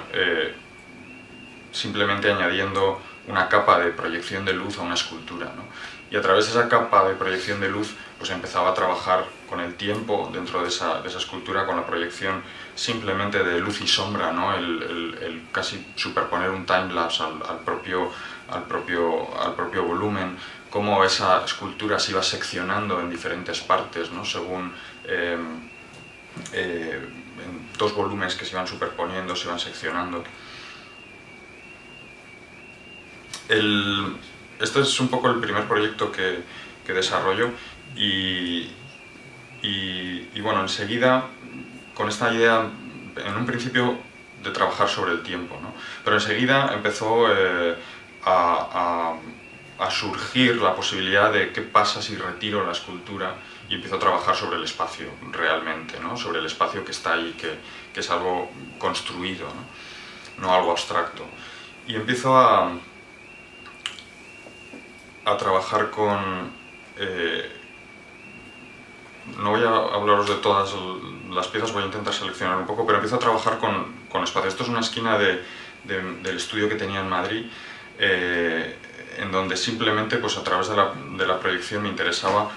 simplemente añadiendo una capa de proyección de luz a una escultura, ¿no? Y a través de esa capa de proyección de luz pues empezaba a trabajar con el tiempo dentro de esa escultura, con la proyección simplemente de luz y sombra, ¿no? El casi superponer un timelapse al propio volumen, cómo esa escultura se iba seccionando en diferentes partes, ¿no? Según en dos volúmenes que se iban superponiendo, se iban seccionando. Este es un poco el primer proyecto que desarrollo y bueno, enseguida con esta idea, en un principio de trabajar sobre el tiempo, ¿no? Pero enseguida empezó a surgir la posibilidad de qué pasa si retiro la escultura y empiezo a trabajar sobre el espacio realmente, ¿no? Sobre el espacio que está ahí, que es algo construido, no algo abstracto. Y empiezo a trabajar con... no voy a hablaros de todas las piezas, voy a intentar seleccionar un poco, pero empiezo a trabajar con espacio. Esto es una esquina del estudio que tenía en Madrid, en donde simplemente pues, a través de la proyección me interesaba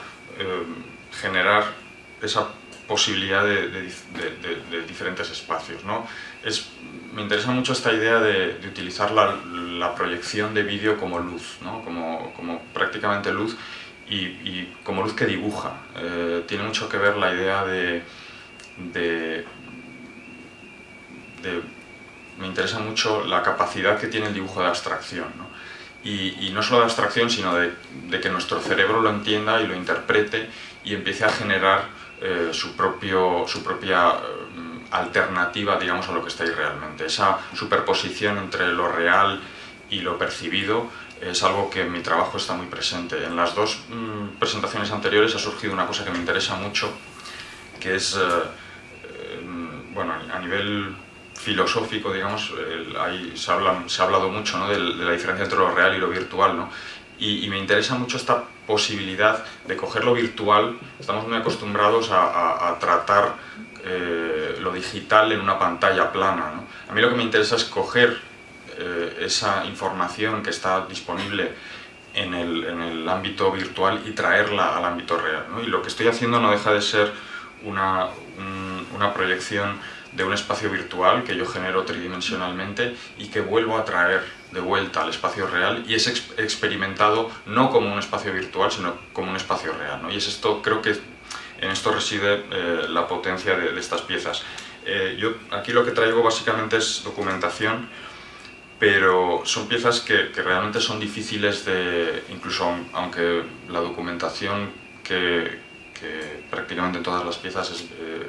generar esa posibilidad de diferentes espacios, ¿no? Me interesa mucho esta idea de utilizar la proyección de vídeo como luz, ¿no? como prácticamente luz y como luz que dibuja. Tiene mucho que ver la idea me interesa mucho la capacidad que tiene el dibujo de abstracción, ¿no? Y no solo de abstracción, sino de que nuestro cerebro lo entienda y lo interprete y empiece a generar su propia alternativa, digamos, a lo que está ahí realmente. Esa superposición entre lo real y lo percibido es algo que en mi trabajo está muy presente. En las dos presentaciones anteriores ha surgido una cosa que me interesa mucho, que es, bueno, a nivel filosófico, digamos, ahí se ha hablado mucho, ¿no? de la diferencia entre lo real y lo virtual, ¿no? Y me interesa mucho esta posibilidad de coger lo virtual. Estamos muy acostumbrados a tratar lo digital en una pantalla plana, ¿no? A mí lo que me interesa es coger esa información que está disponible en el ámbito virtual y traerla al ámbito real, ¿no? Y lo que estoy haciendo no deja de ser una proyección de un espacio virtual que yo genero tridimensionalmente y que vuelvo a traer de vuelta al espacio real, y es experimentado no como un espacio virtual, sino como un espacio real, ¿no? Y creo que en esto reside la potencia de estas piezas. Yo aquí lo que traigo básicamente es documentación, pero son piezas que realmente son difíciles incluso aunque la documentación que prácticamente en todas las piezas es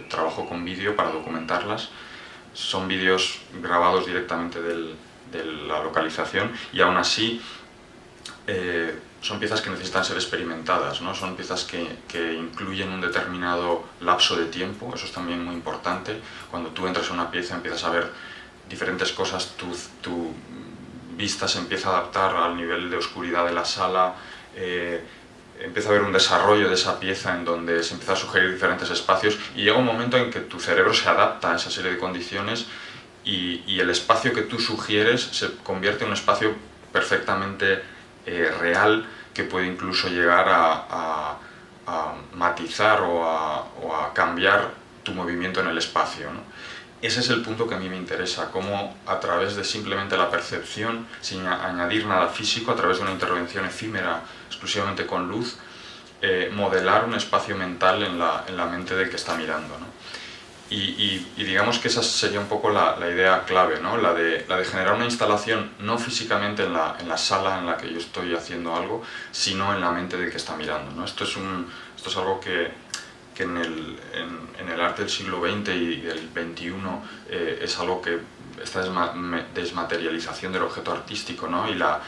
trabajo con vídeo para documentarlas, son vídeos grabados directamente de la localización, y aún así son piezas que necesitan ser experimentadas, ¿no? Son piezas que incluyen un determinado lapso de tiempo. Eso es también muy importante. Cuando tú entras a una pieza empiezas a ver diferentes cosas, tu vista se empieza a adaptar al nivel de oscuridad de la sala, empieza a haber un desarrollo de esa pieza en donde se empieza a sugerir diferentes espacios, y llega un momento en que tu cerebro se adapta a esa serie de condiciones y el espacio que tú sugieres se convierte en un espacio perfectamente real, que puede incluso llegar a matizar o a cambiar tu movimiento en el espacio, ¿no? Ese es el punto que a mí me interesa, cómo a través de simplemente la percepción, sin añadir nada físico, a través de una intervención efímera exclusivamente con luz, modelar un espacio mental en la mente del que está mirando, ¿no? Y digamos que esa sería un poco la idea clave, ¿no? La de generar una instalación no físicamente en la sala en la que yo estoy haciendo algo, sino en la mente del que está mirando, ¿no? Esto es algo que en el arte del siglo XX y del XXI es algo que esta desmaterialización del objeto artístico, ¿no? Y la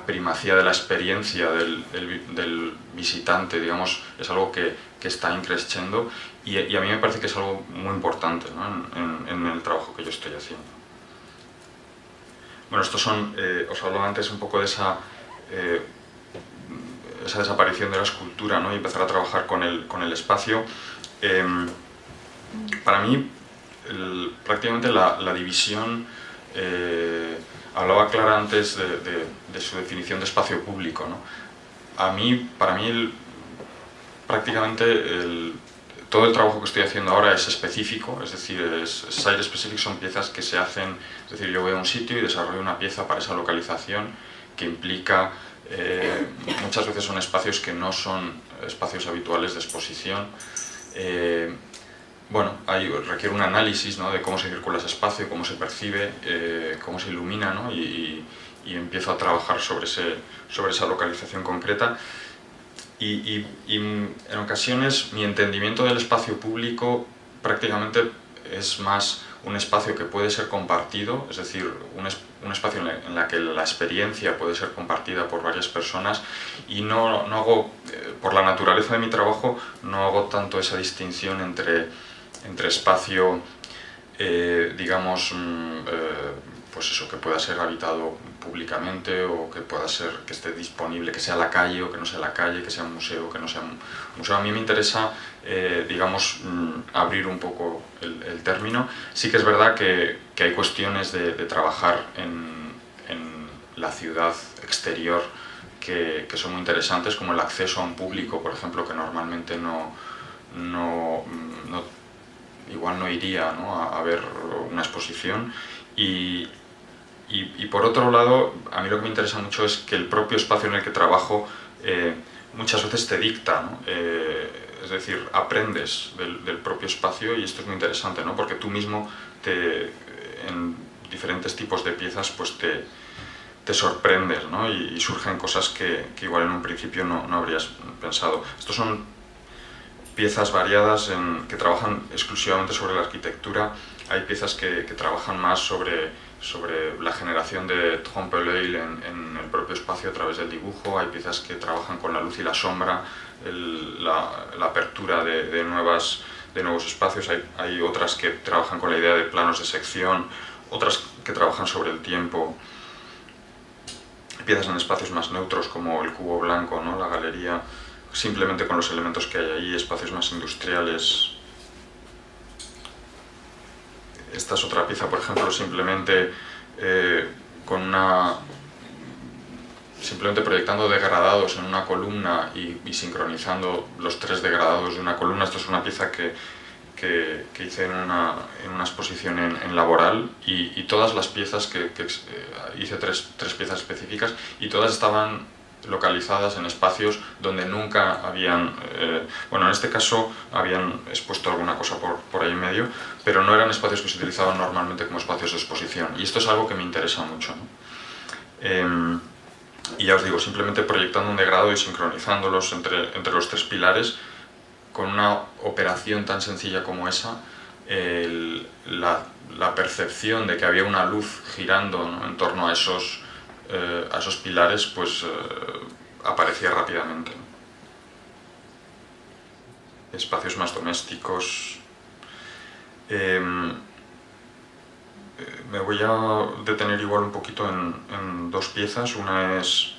primacía de la experiencia del visitante, digamos, es algo que está increciendo y a mí me parece que es algo muy importante, ¿no? en el trabajo que yo estoy haciendo. Bueno, estos son, os hablaba antes un poco de esa desaparición de la escultura, ¿no? Y empezar a trabajar con el espacio. Para mí, prácticamente la división, hablaba Clara antes de su definición de espacio público, ¿no? Para mí, prácticamente todo el trabajo que estoy haciendo ahora es específico, es decir, site specific, son piezas que se hacen, es decir, yo voy a un sitio y desarrollo una pieza para esa localización que implica, muchas veces son espacios que no son espacios habituales de exposición. Bueno, requiere un análisis, ¿no? De cómo se circula ese espacio, cómo se percibe, cómo se ilumina, ¿no? y empiezo a trabajar sobre esa localización concreta. Y en ocasiones mi entendimiento del espacio público prácticamente es más un espacio que puede ser compartido, es decir, un espacio en la que la experiencia puede ser compartida por varias personas, y no hago, por la naturaleza de mi trabajo, no hago tanto esa distinción entre espacio, digamos, pues eso, que pueda ser habitado públicamente o que pueda ser, que esté disponible, que sea la calle o que no sea la calle, que sea un museo o que no sea un museo. A mí me interesa, digamos, abrir un poco el término. Sí que es verdad que hay cuestiones de trabajar en la ciudad exterior que son muy interesantes, como el acceso a un público, por ejemplo, que normalmente igual no iría, ¿no? a ver una exposición. Y por otro lado, a mí lo que me interesa mucho es que el propio espacio en el que trabajo muchas veces te dicta, ¿no? Es decir, aprendes del propio espacio, y esto es muy interesante, ¿no? Porque tú mismo en diferentes tipos de piezas pues te sorprendes, ¿no? Y surgen cosas que igual en un principio no habrías pensado. Estos son piezas variadas que trabajan exclusivamente sobre la arquitectura. Hay piezas que trabajan más sobre la generación de trompe-l'œil en el propio espacio a través del dibujo. Hay piezas que trabajan con la luz y la sombra, la apertura de nuevos espacios. Hay otras que trabajan con la idea de planos de sección, otras que trabajan sobre el tiempo. Piezas en espacios más neutros como el cubo blanco, ¿no? La galería, simplemente con los elementos que hay ahí, espacios más industriales. Esta es otra pieza, por ejemplo, simplemente proyectando degradados en una columna y sincronizando los 3 degradados de una columna. Esto es una pieza que hice en una exposición en Laboral, y todas las piezas hice tres piezas específicas, y todas estaban localizadas en espacios donde nunca habían, bueno, en este caso habían expuesto alguna cosa por ahí en medio, pero no eran espacios que se utilizaban normalmente como espacios de exposición, y esto es algo que me interesa mucho, ¿no? Y ya os digo, simplemente proyectando un degradado y sincronizándolos entre los 3 pilares, con una operación tan sencilla como esa, la percepción de que había una luz girando, ¿no? En torno a esos pilares, pues aparecía rápidamente. Espacios más domésticos. Me voy a detener igual un poquito en 2 piezas. Una es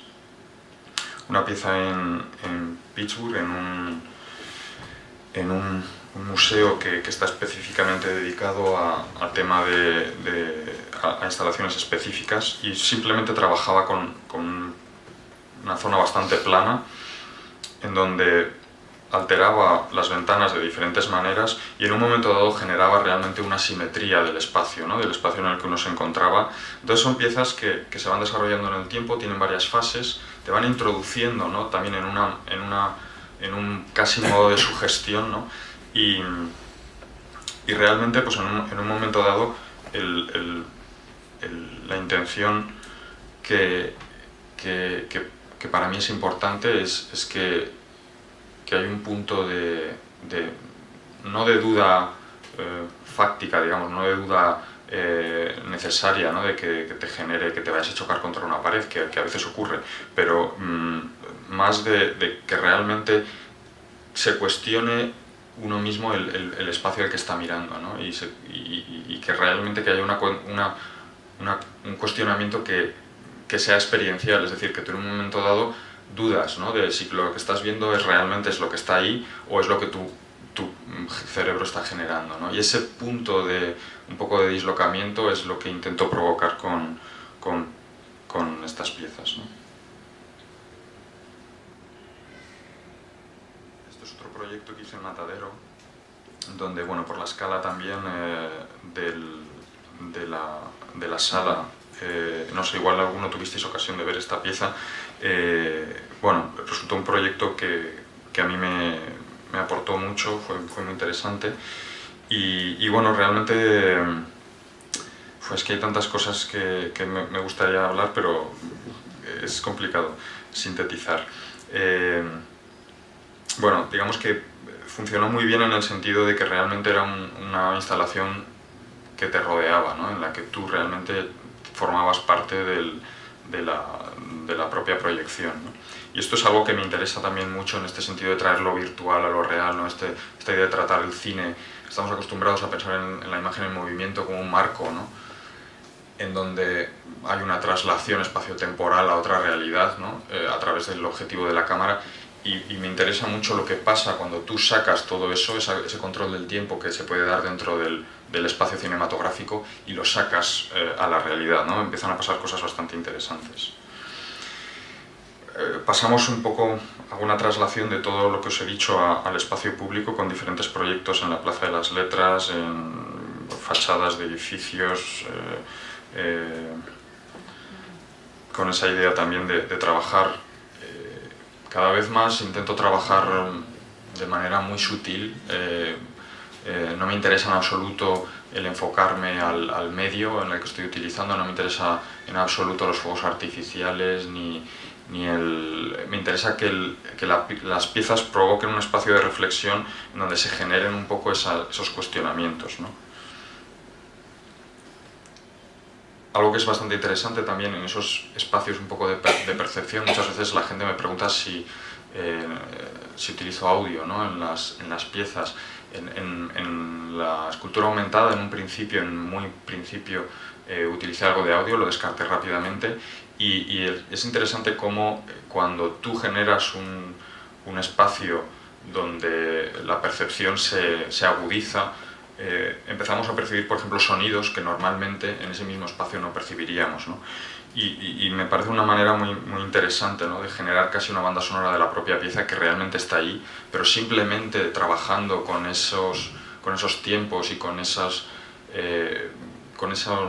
una pieza en Pittsburgh, en un museo que está específicamente dedicado a tema a instalaciones específicas, y simplemente trabajaba con una zona bastante plana en donde alteraba las ventanas de diferentes maneras y en un momento dado generaba realmente una simetría del espacio, ¿no? Del espacio en el que uno se encontraba. Entonces son piezas que se van desarrollando en el tiempo, tienen varias fases, te van introduciendo, ¿no? También en un casi modo de sugestión, ¿no? Y realmente pues en un momento dado la intención que para mí es importante es que hay un punto no de duda fáctica, digamos, no de duda necesaria, ¿no? De que te genere, que te vayas a chocar contra una pared, que a veces ocurre, pero más de que realmente se cuestione uno mismo el espacio al que está mirando, ¿no? Y que realmente que haya un cuestionamiento que sea experiencial, es decir, que tú en un momento dado dudas, ¿no? De si lo que estás viendo realmente es lo que está ahí o es lo que tu cerebro está generando, ¿no? Y ese punto de un poco de dislocamiento es lo que intento provocar con estas piezas, ¿no? Este es otro proyecto que hice en Matadero, donde, bueno, por la escala también de la sala, no sé, igual alguno tuvisteis ocasión de ver esta pieza, bueno, resultó un proyecto que a mí me aportó mucho, fue muy interesante y bueno, realmente pues que hay tantas cosas que me gustaría hablar, pero es complicado sintetizar. Bueno, digamos que funcionó muy bien en el sentido de que realmente era una instalación que te rodeaba, ¿no? En la que tú realmente formabas parte de la propia proyección, ¿no? Y esto es algo que me interesa también mucho en este sentido de traer lo virtual a lo real, ¿no? Esta idea de tratar el cine. Estamos acostumbrados a pensar en la imagen en movimiento como un marco, ¿no? En donde hay una traslación espaciotemporal a otra realidad, ¿no? A través del objetivo de la cámara. Y me interesa mucho lo que pasa cuando tú sacas todo eso, ese control del tiempo que se puede dar dentro del espacio cinematográfico y lo sacas a la realidad, ¿no? Empiezan a pasar cosas bastante interesantes. Pasamos un poco a una traslación de todo lo que os he dicho al espacio público con diferentes proyectos en la Plaza de las Letras, en fachadas de edificios, con esa idea también de trabajar. Cada vez más intento trabajar de manera muy sutil, no me interesa en absoluto el enfocarme al medio en el que estoy utilizando, no me interesa en absoluto los fuegos artificiales, me interesa que las piezas provoquen un espacio de reflexión en donde se generen un poco esos cuestionamientos, ¿no? Algo que es bastante interesante también en esos espacios un poco de percepción, muchas veces la gente me pregunta si utilizo audio, ¿no? en las piezas. En la escultura aumentada, en un principio, utilicé algo de audio, lo descarté rápidamente y es interesante cómo cuando tú generas un espacio donde la percepción se agudiza, empezamos a percibir, por ejemplo, sonidos que normalmente en ese mismo espacio no percibiríamos, ¿no? Y me parece una manera muy, muy interesante, ¿no? De generar casi una banda sonora de la propia pieza que realmente está ahí, pero simplemente trabajando con esos tiempos y con esos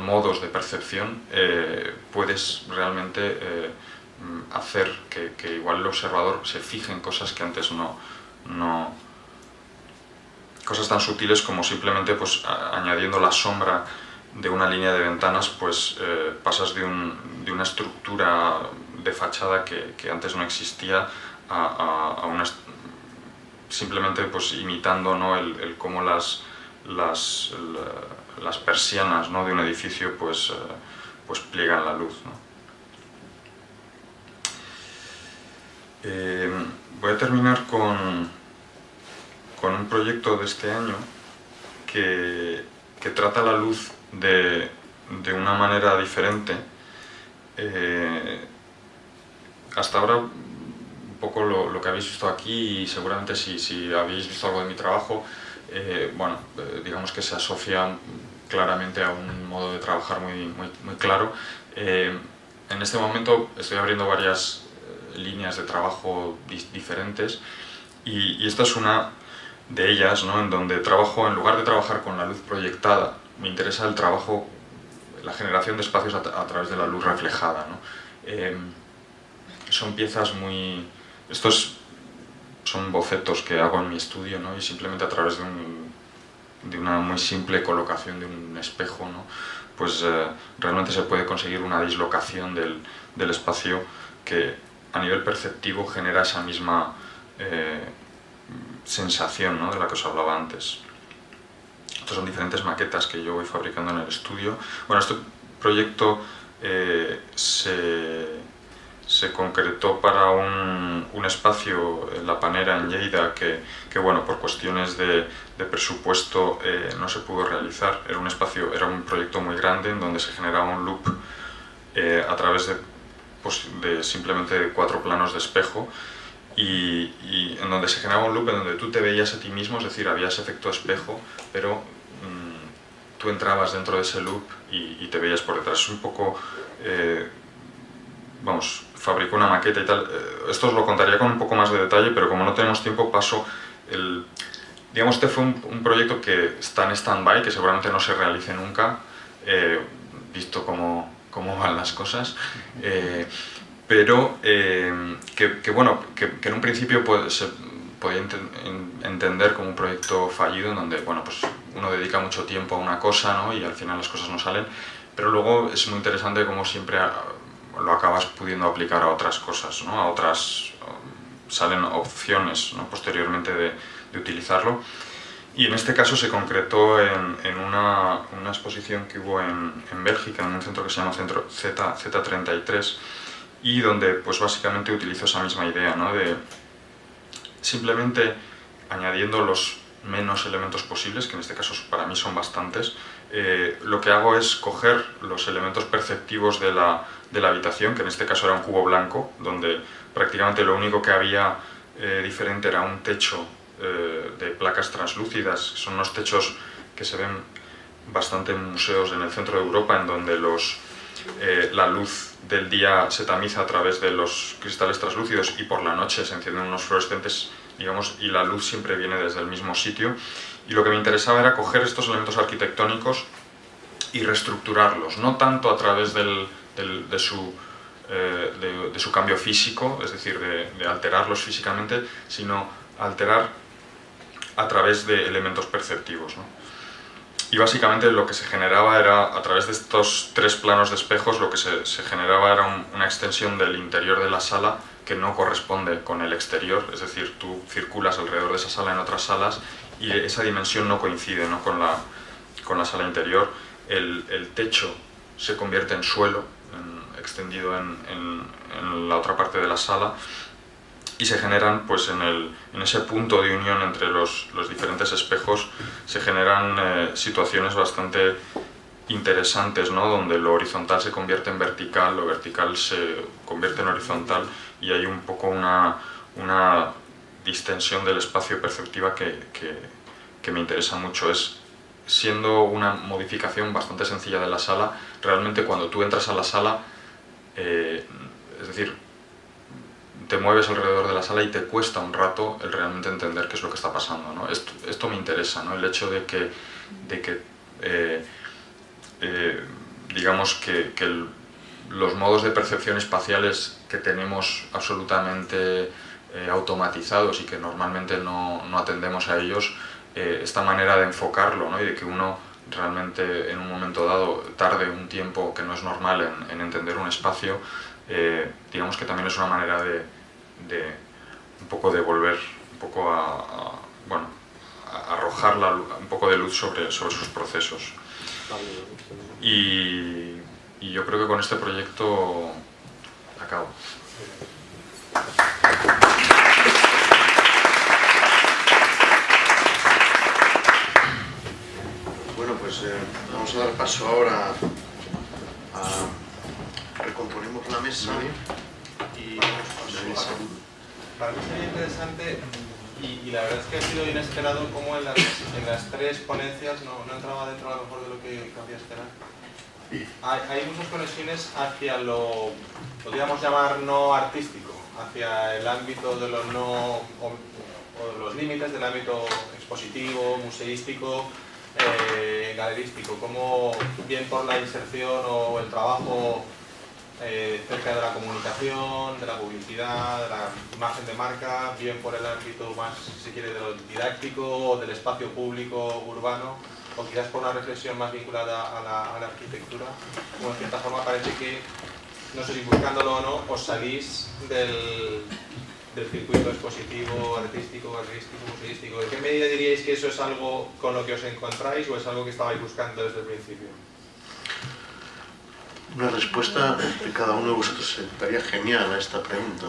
modos de percepción puedes realmente hacer que igual el observador se fije en cosas que antes no cosas tan sutiles como simplemente pues, añadiendo la sombra de una línea de ventanas, pues pasas de una estructura de fachada que antes no existía a una simplemente pues imitando, ¿no? el cómo las persianas, ¿no? de un edificio pues pliegan la luz, ¿no? Voy a terminar con un proyecto de este año que trata la luz de una manera diferente. Hasta ahora un poco lo que habéis visto aquí y seguramente si habéis visto algo de mi trabajo, bueno, digamos que se asocia claramente a un modo de trabajar muy claro. En este momento estoy abriendo varias líneas de trabajo diferentes y esta es una de ellas, ¿no? En donde trabajo, en lugar de trabajar con la luz proyectada, me interesa el trabajo, la generación de espacios a través de la luz reflejada, ¿no? Son piezas muy... Estos son bocetos que hago en mi estudio, ¿no? Y simplemente a través de una muy simple colocación de un espejo, ¿no? Pues realmente se puede conseguir una dislocación del espacio que a nivel perceptivo genera esa misma sensación, ¿no? De la que os hablaba antes. Estos son diferentes maquetas que yo voy fabricando en el estudio. Bueno, este proyecto se concretó para un espacio en La Panera, en Lleida, que bueno, por cuestiones de presupuesto no se pudo realizar. Era un proyecto muy grande en donde se generaba un loop a través de simplemente 4 planos de espejo, y en donde se generaba un loop en donde tú te veías a ti mismo, es decir, había ese efecto espejo, pero tú entrabas dentro de ese loop y te veías por detrás. Es un poco... vamos, fabricó una maqueta y tal. Esto os lo contaría con un poco más de detalle, pero como no tenemos tiempo, paso digamos, este fue un proyecto que está en stand-by, que seguramente no se realice nunca, visto cómo van las cosas, pero que bueno, que en un principio se podía entender como un proyecto fallido, en donde bueno, pues uno dedica mucho tiempo a una cosa, ¿no? Y al final las cosas no salen, pero luego es muy interesante cómo siempre lo acabas pudiendo aplicar a otras cosas, ¿no? A otras salen opciones, ¿no? Posteriormente de utilizarlo. Y en este caso se concretó en una exposición que hubo en Bélgica, en un centro que se llama Centro Z33, y donde pues básicamente utilizo esa misma idea, ¿no? De simplemente añadiendo los menos elementos posibles, que en este caso para mí son bastantes. Lo que hago es coger los elementos perceptivos de la habitación, que en este caso era un cubo blanco, donde prácticamente lo único que había diferente era un techo de placas translúcidas. Son unos techos que se ven bastante en museos en el centro de Europa, en donde la luz del día se tamiza a través de los cristales translúcidos y por la noche se encienden unos fluorescentes, digamos, y la luz siempre viene desde el mismo sitio. Y lo que me interesaba era coger estos elementos arquitectónicos y reestructurarlos, no tanto a través de su cambio físico, es decir, de alterarlos físicamente, sino alterar a través de elementos perceptivos, ¿no? Y básicamente lo que se generaba era, a través de estos 3 planos de espejos, lo que se generaba era una extensión del interior de la sala que no corresponde con el exterior, es decir, tú circulas alrededor de esa sala en otras salas y esa dimensión no coincide, ¿no? con la sala interior. El techo se convierte en suelo, extendido en la otra parte de la sala, y se generan, pues en ese punto de unión entre los diferentes espejos, se generan situaciones bastante interesantes, ¿no? Donde lo horizontal se convierte en vertical, lo vertical se convierte en horizontal, y hay un poco una distensión del espacio perceptiva que me interesa mucho. Siendo una modificación bastante sencilla de la sala, realmente cuando tú entras a la sala, es decir, te mueves alrededor de la sala y te cuesta un rato el realmente entender qué es lo que está pasando, ¿no? Esto me interesa, ¿no? El hecho de que digamos que los modos de percepción espaciales que tenemos absolutamente automatizados y que normalmente no atendemos a ellos, esta manera de enfocarlo, ¿no? Y de que uno realmente en un momento dado tarde un tiempo que no es normal en entender un espacio, digamos que también es una manera de un poco de volver un poco a arrojar un poco de luz sobre sus procesos. Y yo creo que con este proyecto acabo. Bueno, pues vamos a dar paso ahora recomponemos la mesa y damos paso a... Para mí sería interesante, y la verdad es que ha sido inesperado cómo en las 3 ponencias no entraba dentro a lo mejor de lo que cabía esperar. Hay muchas conexiones hacia lo podríamos llamar no artístico, hacia el ámbito de los no, o los límites del ámbito expositivo, museístico, galerístico, como bien por la inserción o el trabajo cerca de la comunicación, de la publicidad, de la imagen de marca, bien por el ámbito más, si se quiere, de lo didáctico o del espacio público urbano, o quizás por una reflexión más vinculada a la arquitectura, como en cierta forma parece que, no sé si buscándolo o no, os salís del circuito expositivo, artístico, gallerístico, museístico. ¿En qué medida diríais que eso es algo con lo que os encontráis o es algo que estabais buscando desde el principio? Una respuesta de cada uno de vosotros estaría genial a esta pregunta.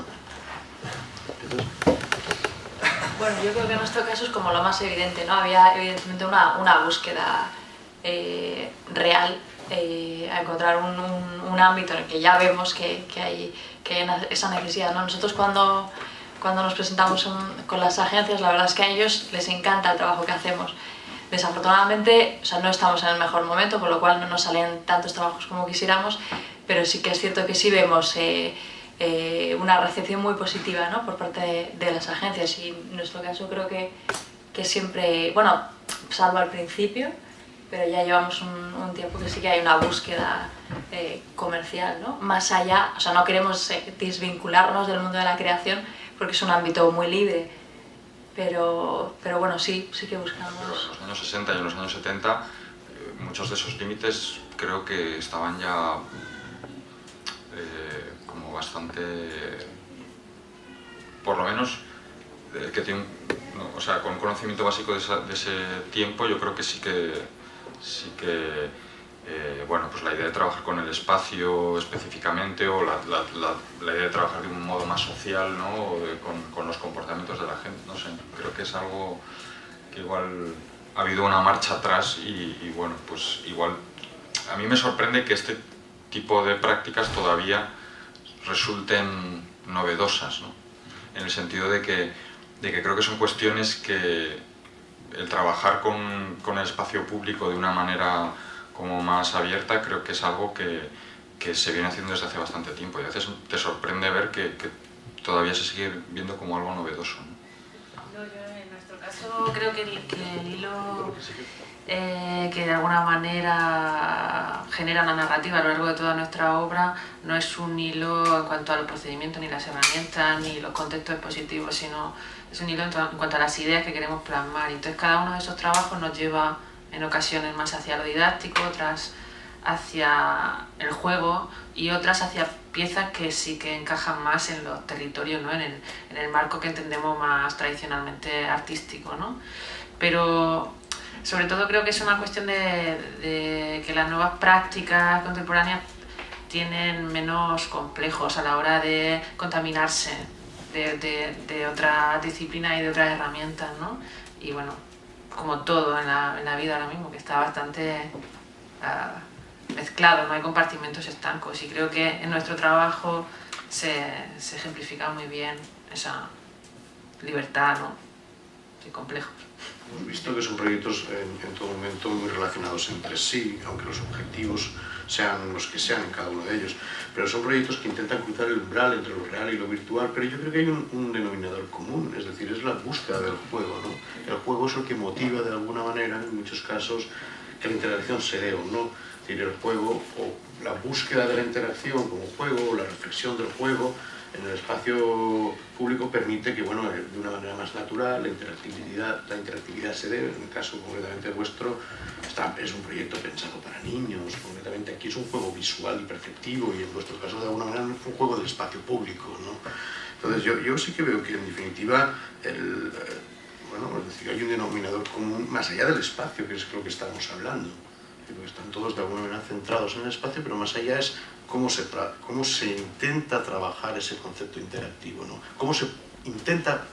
Bueno, yo creo que en nuestro caso es como lo más evidente, ¿no? Había evidentemente una búsqueda real a encontrar un ámbito en el que ya vemos que hay esa necesidad, ¿no? Nosotros cuando nos presentamos con las agencias, la verdad es que a ellos les encanta el trabajo que hacemos. Desafortunadamente, o sea, no estamos en el mejor momento, con lo cual no nos salen tantos trabajos como quisiéramos, pero sí que es cierto que sí vemos una recepción muy positiva, ¿no? Por parte de las agencias, y en nuestro caso creo que siempre, bueno, salvo al principio, pero ya llevamos un tiempo que sí que hay una búsqueda comercial, ¿no? Más allá, o sea, no queremos desvincularnos del mundo de la creación porque es un ámbito muy libre, pero bueno, sí que buscamos. Pero en los años 60 y en los años 70 muchos de esos límites creo que estaban ya como bastante, por lo menos el que tiene o sea, con conocimiento básico de ese tiempo, yo creo que sí que bueno, pues la idea de trabajar con el espacio específicamente, o la idea de trabajar de un modo más social, ¿no? O con los comportamientos de la gente, no sé, creo que es algo que igual ha habido una marcha atrás y bueno, pues igual a mí me sorprende que este tipo de prácticas todavía resulten novedosas, ¿no? En el sentido de que creo que son cuestiones que el trabajar con el espacio público de una manera como más abierta, creo que es algo que se viene haciendo desde hace bastante tiempo, y a veces te sorprende ver que todavía se sigue viendo como algo novedoso, ¿no? Yo en nuestro caso creo que el hilo que de alguna manera genera una narrativa a lo largo de toda nuestra obra no es un hilo en cuanto a los procedimientos, ni las herramientas, ni los contextos expositivos, sino es un hilo en cuanto a las ideas que queremos plasmar. Entonces cada uno de esos trabajos nos lleva en ocasiones más hacia lo didáctico, otras hacia el juego y otras hacia piezas que sí que encajan más en los territorios, ¿no? en el marco que entendemos más tradicionalmente artístico, ¿no? Pero sobre todo creo que es una cuestión de que las nuevas prácticas contemporáneas tienen menos complejos a la hora de contaminarse de otras disciplinas y de otras herramientas, ¿no? Y bueno, como todo en la vida ahora mismo, que está bastante mezclado, no hay compartimentos estancos, y creo que en nuestro trabajo se ejemplifica muy bien esa libertad, ¿no? Sin complejos. Hemos visto que son proyectos en todo momento muy relacionados entre sí, aunque los objetivos sean los que sean en cada uno de ellos, pero son proyectos que intentan cruzar el umbral entre lo real y lo virtual, pero yo creo que hay un denominador común, es decir, es la búsqueda del juego, ¿no? El juego es lo que motiva de alguna manera, en muchos casos, que la interacción se dé o no. Es decir, el juego, o la búsqueda de la interacción como juego, o la reflexión del juego en el espacio público permite que, bueno, de una manera más natural la interactividad se dé. En el caso concretamente vuestro, es un proyecto pensado para niños, concretamente aquí es un juego visual y perceptivo, y en vuestro caso de alguna manera es un juego del espacio público, ¿no? Entonces yo sí que veo que en definitiva bueno, es decir, hay un denominador común más allá del espacio, que es lo que estamos hablando. Creo que están todos de alguna manera centrados en el espacio, pero más allá es cómo se intenta trabajar ese concepto interactivo, ¿no? Cómo se intenta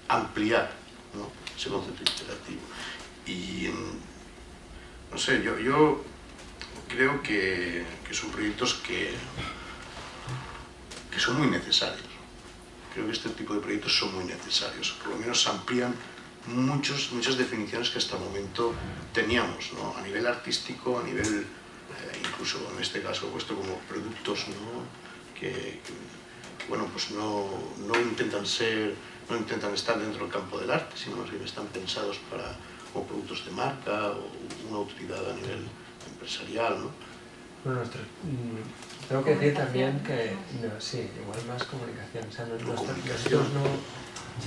ampliar, ¿no? Ese concepto interactivo. Y no sé, yo creo que son proyectos que son muy necesarios. Creo que este tipo de proyectos son muy necesarios, por lo menos amplían muchas definiciones que hasta el momento teníamos, ¿no? A nivel artístico, a nivel, incluso en este caso vuestro, como productos, ¿no? que bueno, pues no intentan estar dentro del campo del arte, sino más bien están pensados como productos de marca o una utilidad a nivel empresarial, ¿no? Bueno, tengo que decir también que, sí, igual más comunicación, o sea,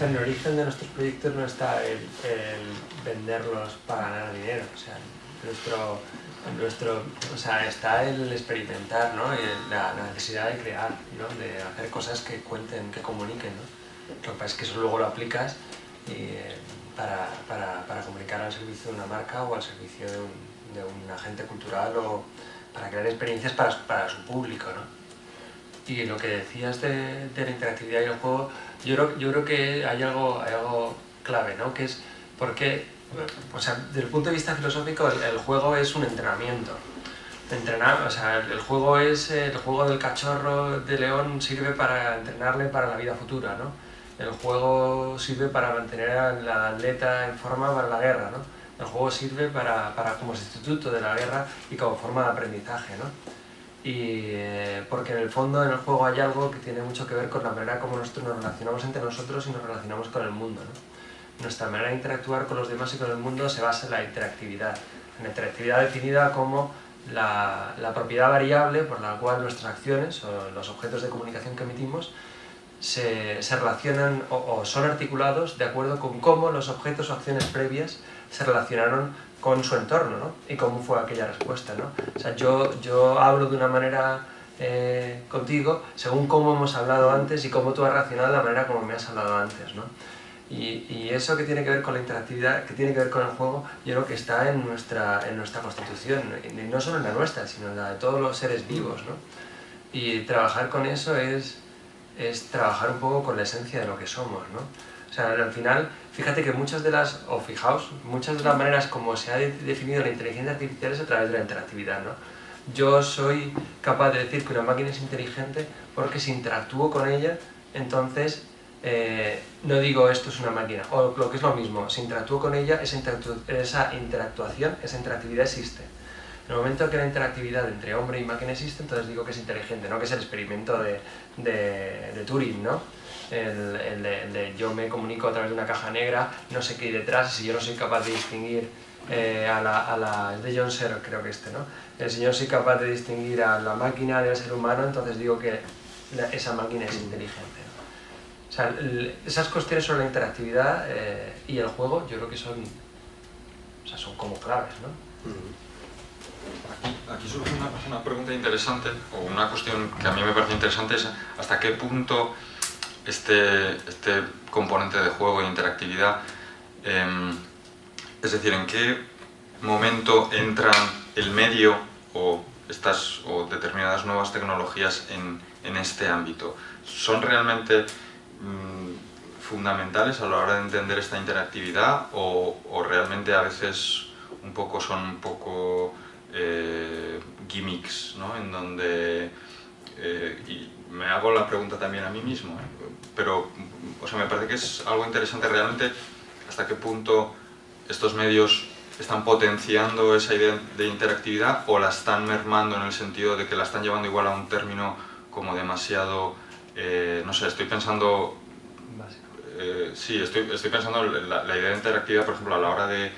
en el origen de nuestros proyectos no está el venderlos para ganar dinero, o sea, o sea, está el experimentar, ¿no? Y la necesidad de crear, ¿no? De hacer cosas que cuenten, que comuniquen, ¿no? Lo pasa es que eso luego lo aplicas para comunicar al servicio de una marca o al servicio de un agente cultural o para crear experiencias para su público, ¿no? Y lo que decías de la interactividad y el juego, yo creo que hay algo clave, ¿no? Que es porque, o sea, desde el punto de vista filosófico, el juego es un entrenamiento. O sea, el juego del cachorro de león sirve para entrenarle para la vida futura, ¿no? El juego sirve para mantener al atleta en forma para la guerra, ¿no? El juego sirve como sustituto de la guerra y como forma de aprendizaje, ¿no? Y porque en el fondo en el juego hay algo que tiene mucho que ver con la manera como nosotros nos relacionamos entre nosotros y nos relacionamos con el mundo, ¿no? Nuestra manera de interactuar con los demás y con el mundo se basa en la interactividad definida como la propiedad variable por la cual nuestras acciones o los objetos de comunicación que emitimos se relacionan o son articulados de acuerdo con cómo los objetos o acciones previas se relacionaron con su entorno, ¿no? Y cómo fue aquella respuesta, ¿no? O sea, yo hablo de una manera contigo según cómo hemos hablado antes y cómo tú has reaccionado de la manera como me has hablado antes, ¿no? Y eso que tiene que ver con la interactividad, que tiene que ver con el juego, yo creo que está en nuestra constitución, y no solo en la nuestra, sino en la de todos los seres vivos, ¿no? Y trabajar con eso es trabajar un poco con la esencia de lo que somos, ¿no? O sea, al final, fíjate que muchas de las maneras como se ha definido la inteligencia artificial es a través de la interactividad, ¿no? Yo soy capaz de decir que una máquina es inteligente porque si interactúo con ella, entonces no digo esto es una máquina, o lo que es lo mismo, si interactúo con ella, esa interactividad existe. En el momento que la interactividad entre hombre y máquina existe, entonces digo que es inteligente, ¿no? Que es el experimento de Turing, ¿no? El de yo me comunico a través de una caja negra, no sé qué hay detrás, si yo no soy capaz de distinguir es de John Searle, creo que ¿no? Si yo no soy capaz de distinguir a la máquina del ser humano, entonces digo que esa máquina es inteligente, ¿no? O sea, esas cuestiones sobre la interactividad y el juego, yo creo que son como claves, ¿no? Aquí surge una pregunta interesante, o una cuestión que a mí me parece interesante, es hasta qué punto este componente de juego e interactividad, es decir, en qué momento entran el medio o determinadas nuevas tecnologías en este ámbito. ¿Son realmente fundamentales a la hora de entender esta interactividad o realmente a veces son un poco gimmicks, ¿no? En donde y me hago la pregunta también a mí mismo, pero o sea, me parece que es algo interesante realmente hasta qué punto estos medios están potenciando esa idea de interactividad o la están mermando en el sentido de que la están llevando igual a un término como demasiado, no sé, estoy pensando estoy pensando en la idea de interactividad, por ejemplo, a la hora de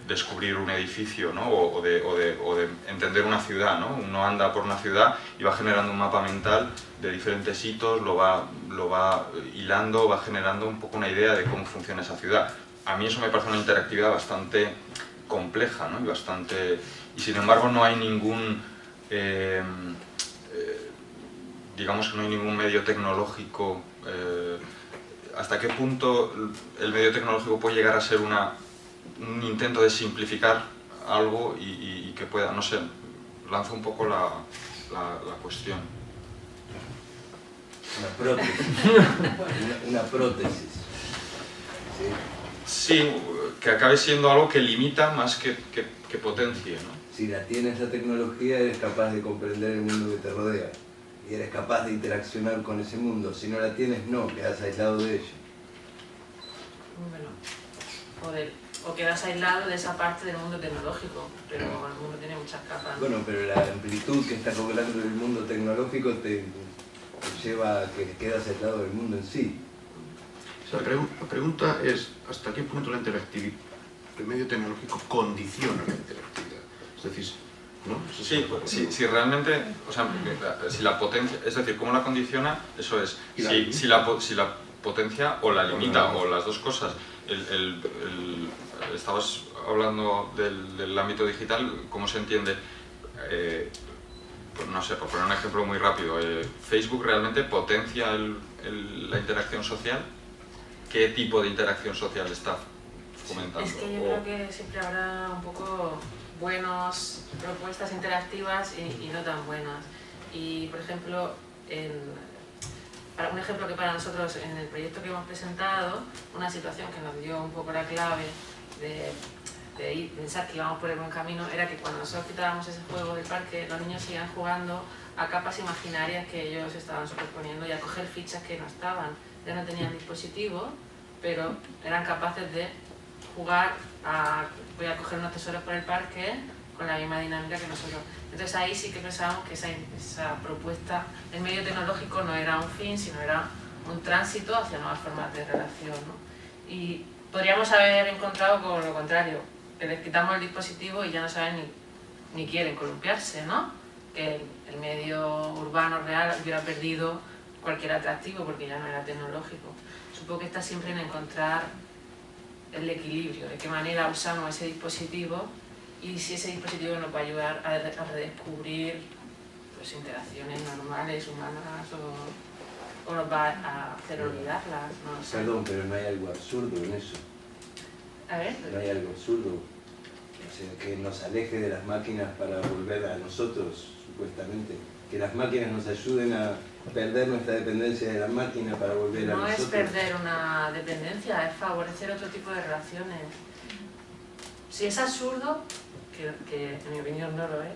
descubrir un edificio, ¿no? o de entender una ciudad, ¿no? Uno anda por una ciudad y va generando un mapa mental de diferentes hitos, lo va hilando, va generando un poco una idea de cómo funciona esa ciudad. A mí eso me parece una interactividad bastante compleja, ¿no? Y sin embargo no hay ningún digamos que no hay ningún medio tecnológico. ¿Hasta qué punto el medio tecnológico puede llegar a ser un intento de simplificar algo y que pueda, no sé, lanzo un poco la cuestión? Una prótesis. una prótesis. Sí, que acabe siendo algo que limita más que potencie, ¿no? Si la tienes la tecnología, eres capaz de comprender el mundo que te rodea y eres capaz de interaccionar con ese mundo. Si no la tienes, no, quedas aislado de ello. Bueno, o quedas aislado de esa parte del mundo tecnológico, pero el mundo tiene muchas capas. Bueno, pero la amplitud que está logrando el mundo tecnológico te lleva a que quedas aislado del mundo en sí. O sea, la pregunta es, ¿hasta qué punto el medio tecnológico condiciona la interactividad? Es decir, ¿no? Sí, realmente, o sea, si la potencia, es decir, ¿cómo la condiciona? Eso es, si la potencia o la limita, o las dos cosas. Estabas hablando del ámbito digital, ¿cómo se entiende? Pues no sé, por poner un ejemplo muy rápido, ¿Facebook realmente potencia la interacción social? qué tipo de interacción social está fomentando. Es que yo creo que siempre habrá un poco buenas propuestas interactivas y no tan buenas. Y, por ejemplo, un ejemplo que para nosotros en el proyecto que hemos presentado, una situación que nos dio un poco la clave de pensar que íbamos por el buen camino, era que cuando nosotros quitábamos ese juego del parque, los niños seguían jugando a capas imaginarias que ellos estaban superponiendo y a coger fichas que no estaban. Ya no tenían dispositivo, pero eran capaces de jugar voy a coger unos tesoros por el parque con la misma dinámica que nosotros. Entonces ahí sí que pensábamos que esa propuesta, el medio tecnológico no era un fin, sino era un tránsito hacia nuevas formas de relación, ¿no? Y podríamos haber encontrado con lo contrario, que les quitamos el dispositivo y ya no saben ni quieren columpiarse, ¿no? Que el medio urbano real hubiera perdido cualquier atractivo porque ya no era tecnológico. Supongo que está siempre en encontrar el equilibrio, de qué manera usamos ese dispositivo y si ese dispositivo nos puede ayudar a redescubrir pues, interacciones normales, humanas o nos va a hacer olvidarlas, no sé. Perdón, pero no hay algo absurdo en eso. A ver. No hay algo absurdo. O sea, que nos aleje de las máquinas para volver a nosotros, supuestamente. Que las máquinas nos ayuden a perder nuestra dependencia de la máquina para volver a nosotros. No es perder una dependencia, es favorecer otro tipo de relaciones. Si es absurdo, que en mi opinión no lo es,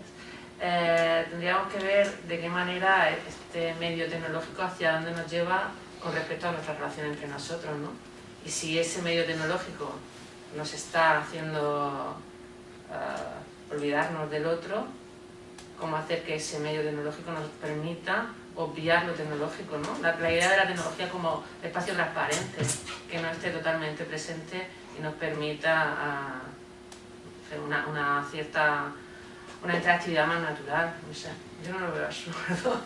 tendríamos que ver de qué manera este medio tecnológico hacia dónde nos lleva con respecto a nuestra relación entre nosotros, ¿no? Y si ese medio tecnológico nos está haciendo olvidarnos del otro, cómo hacer que ese medio tecnológico nos permita obviar lo tecnológico, ¿no? La idea de la tecnología como espacio transparente, que no esté totalmente presente y nos permita hacer una interactividad más natural, no sé, yo no lo veo absurdo.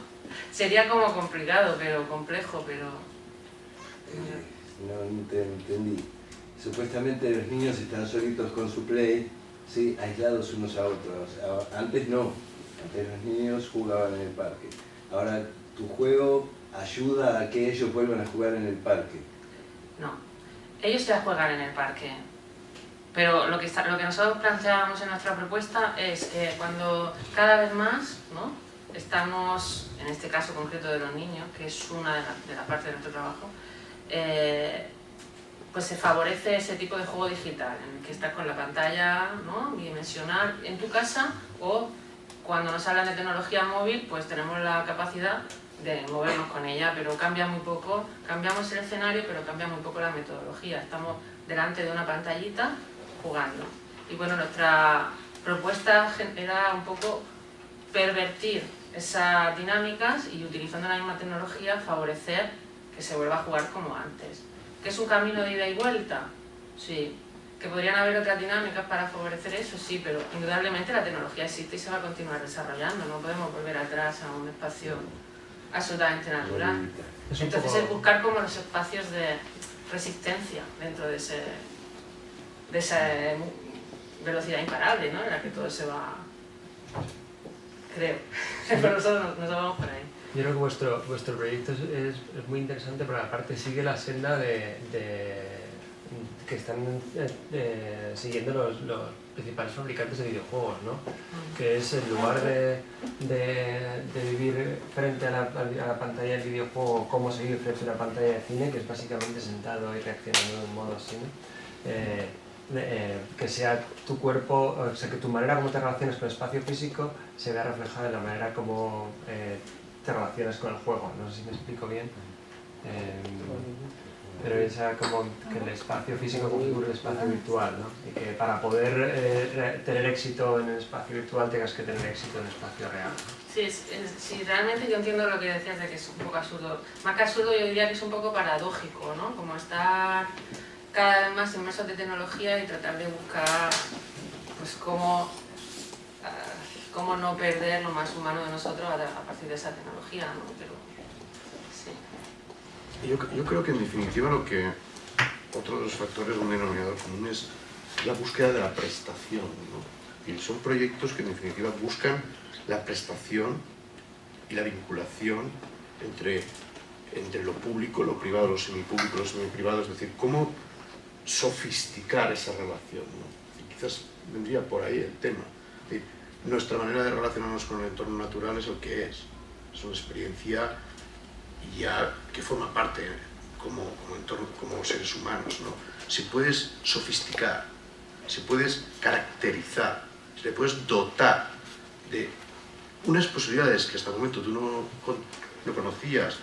Sería como complicado, pero complejo, pero... No te entendí. Supuestamente los niños están solitos con su play, ¿sí? Aislados unos a otros. Antes no, antes los niños jugaban en el parque. Ahora tu juego ayuda a que ellos vuelvan a jugar en el parque. No, ellos ya juegan en el parque. Pero lo que nosotros planteábamos en nuestra propuesta es que cuando cada vez más, ¿no? Estamos, en este caso concreto de los niños, que es una de las partes de nuestro trabajo, pues se favorece ese tipo de juego digital, en el que estás con la pantalla, ¿no? Bidimensional en tu casa, o cuando nos hablan de tecnología móvil, pues tenemos la capacidad de movernos con ella, pero cambia muy poco, cambiamos el escenario, pero cambia muy poco la metodología. Estamos delante de una pantallita jugando. Y bueno, nuestra propuesta era un poco pervertir esas dinámicas y utilizando la misma tecnología favorecer que se vuelva a jugar como antes. ¿Que es un camino de ida y vuelta? Sí. ¿Que podrían haber otras dinámicas para favorecer eso? Sí, pero indudablemente la tecnología existe y se va a continuar desarrollando. No podemos volver atrás a un espacio absolutamente natural. Entonces es buscar como los espacios de resistencia dentro de esa velocidad imparable, ¿no? En la que todo se va... Creo. Pero nosotros nos vamos por ahí. Yo creo que vuestro proyecto es muy interesante porque aparte sigue la senda que están siguiendo los principales fabricantes de videojuegos, ¿no? Que es en lugar de vivir frente a la pantalla del videojuego, cómo seguir frente a una pantalla de cine, que es básicamente sentado y reaccionando de un modo así, ¿no? Que sea tu cuerpo, o sea, que tu manera como te relacionas con el espacio físico se vea reflejada en la manera como te relacionas con el juego. No sé si me explico bien. Pero esa como que el espacio físico configure el espacio virtual, ¿no? Y que para poder tener éxito en el espacio virtual tengas que tener éxito en el espacio real, ¿no? Sí, realmente yo entiendo lo que decías de que es un poco absurdo. Más que absurdo yo diría que es un poco paradójico, ¿no? Como estar cada vez más inmersos de tecnología y tratar de buscar pues cómo no perder lo más humano de nosotros a partir de esa tecnología, ¿no? Pero, sí. Yo creo que en definitiva otro de los factores, un denominador común, es la búsqueda de la prestación, ¿no? Y son proyectos que en definitiva buscan la prestación y la vinculación entre entre lo público, lo privado, lo semipúblico, lo semiprivado, es decir, cómo sofisticar esa relación, ¿no? Y quizás vendría por ahí el tema. Es decir, nuestra manera de relacionarnos con el entorno natural es el que es una experiencia ya que forma parte como entorno, como seres humanos, ¿no? Si puedes sofisticar, si puedes caracterizar, si le puedes dotar de unas posibilidades que hasta el momento tú no conocías,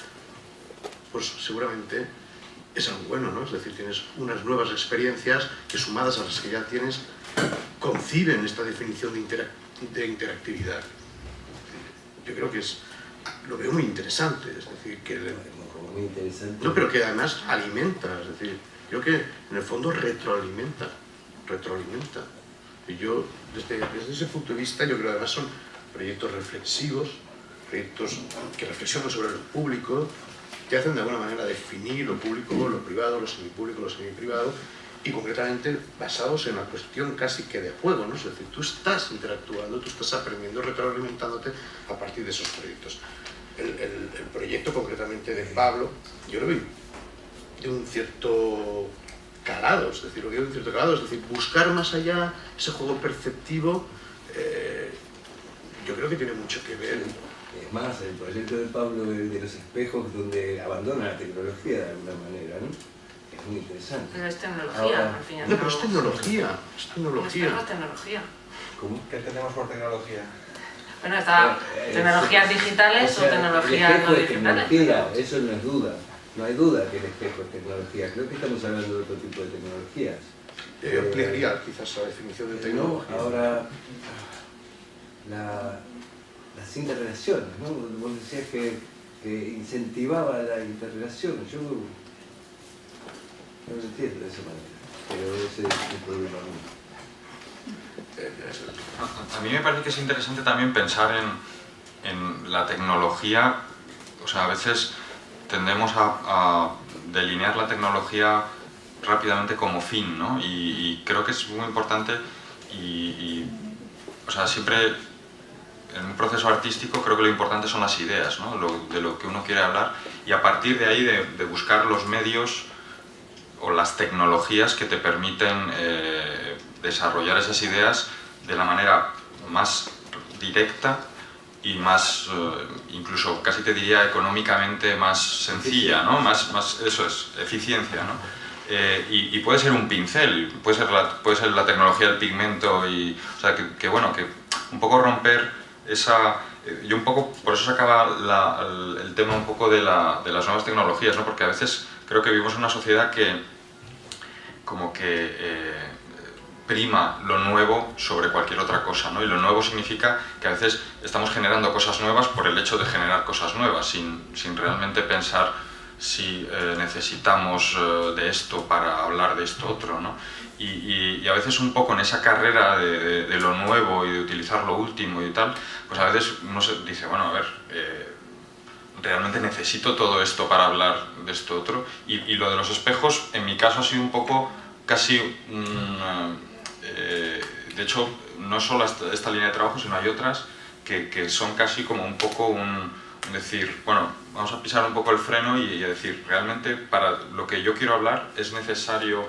pues seguramente es algo bueno, ¿no? Es decir, tienes unas nuevas experiencias que, sumadas a las que ya tienes, conciben esta definición de interactividad. Yo creo que lo veo muy interesante, es decir, que... Muy interesante. No, pero que además alimenta, es decir, creo que en el fondo retroalimenta. Y yo, desde ese punto de vista, yo creo que además son proyectos reflexivos, proyectos que reflexionan sobre lo público, que hacen de alguna manera definir lo público, lo privado, lo semipúblico, lo semiprivado, y concretamente basados en la cuestión casi que de juego, ¿no? Es decir, tú estás interactuando, tú estás aprendiendo, retroalimentándote a partir de esos proyectos. El proyecto concretamente de Pablo, yo lo vi de un cierto calado, es decir, buscar más allá ese juego perceptivo, yo creo que tiene mucho que ver. Es más, el proyecto de Pablo de los espejos, donde abandona la tecnología de alguna manera, ¿no? Es muy interesante. Pero es tecnología, ahora, al fin y al No, cabo. pero es tecnología. El espejo es tecnología. ¿Cómo? ¿Qué entendemos por tecnología? Bueno, está tecnologías digitales o tecnologías no digitales. Tecnología, eso no es duda. No hay duda que el espejo es tecnología. Creo que estamos hablando de otro tipo de tecnologías. Ampliaría quizás la definición de tecnología. No, ahora, las interrelaciones, ¿no? Vos decías que incentivaba la interrelación. Yo no lo entiendo de esa manera, pero ese es un problema mío. A mí me parece que es interesante también pensar en la tecnología. O sea, a veces tendemos a delinear la tecnología rápidamente como fin, ¿no? Y creo que es muy importante o sea, siempre en un proceso artístico creo que lo importante son las ideas, ¿no? De lo que uno quiere hablar, y a partir de ahí de buscar los medios o las tecnologías que te permiten desarrollar esas ideas de la manera más directa y más, incluso casi te diría económicamente más sencilla, ¿no? Más eso es, eficiencia, ¿no? Y puede ser un pincel, puede ser la tecnología del pigmento, o sea, que bueno, que un poco romper esa... Yo un poco, por eso sacaba el tema un poco de las nuevas tecnologías, ¿no? Porque a veces creo que vivimos en una sociedad que como que prima lo nuevo sobre cualquier otra cosa, ¿no? Y lo nuevo significa que a veces estamos generando cosas nuevas por el hecho de generar cosas nuevas, sin realmente pensar si necesitamos de esto para hablar de esto otro, ¿no? Y a veces un poco en esa carrera de lo nuevo y de utilizar lo último y tal, pues a veces uno se dice, bueno, a ver, realmente necesito todo esto para hablar de esto otro. Y lo de los espejos, en mi caso, ha sido un poco casi de hecho, no solo esta línea de trabajo, sino hay otras que son casi como un poco decir, bueno, vamos a pisar un poco el freno y decir, realmente para lo que yo quiero hablar es necesario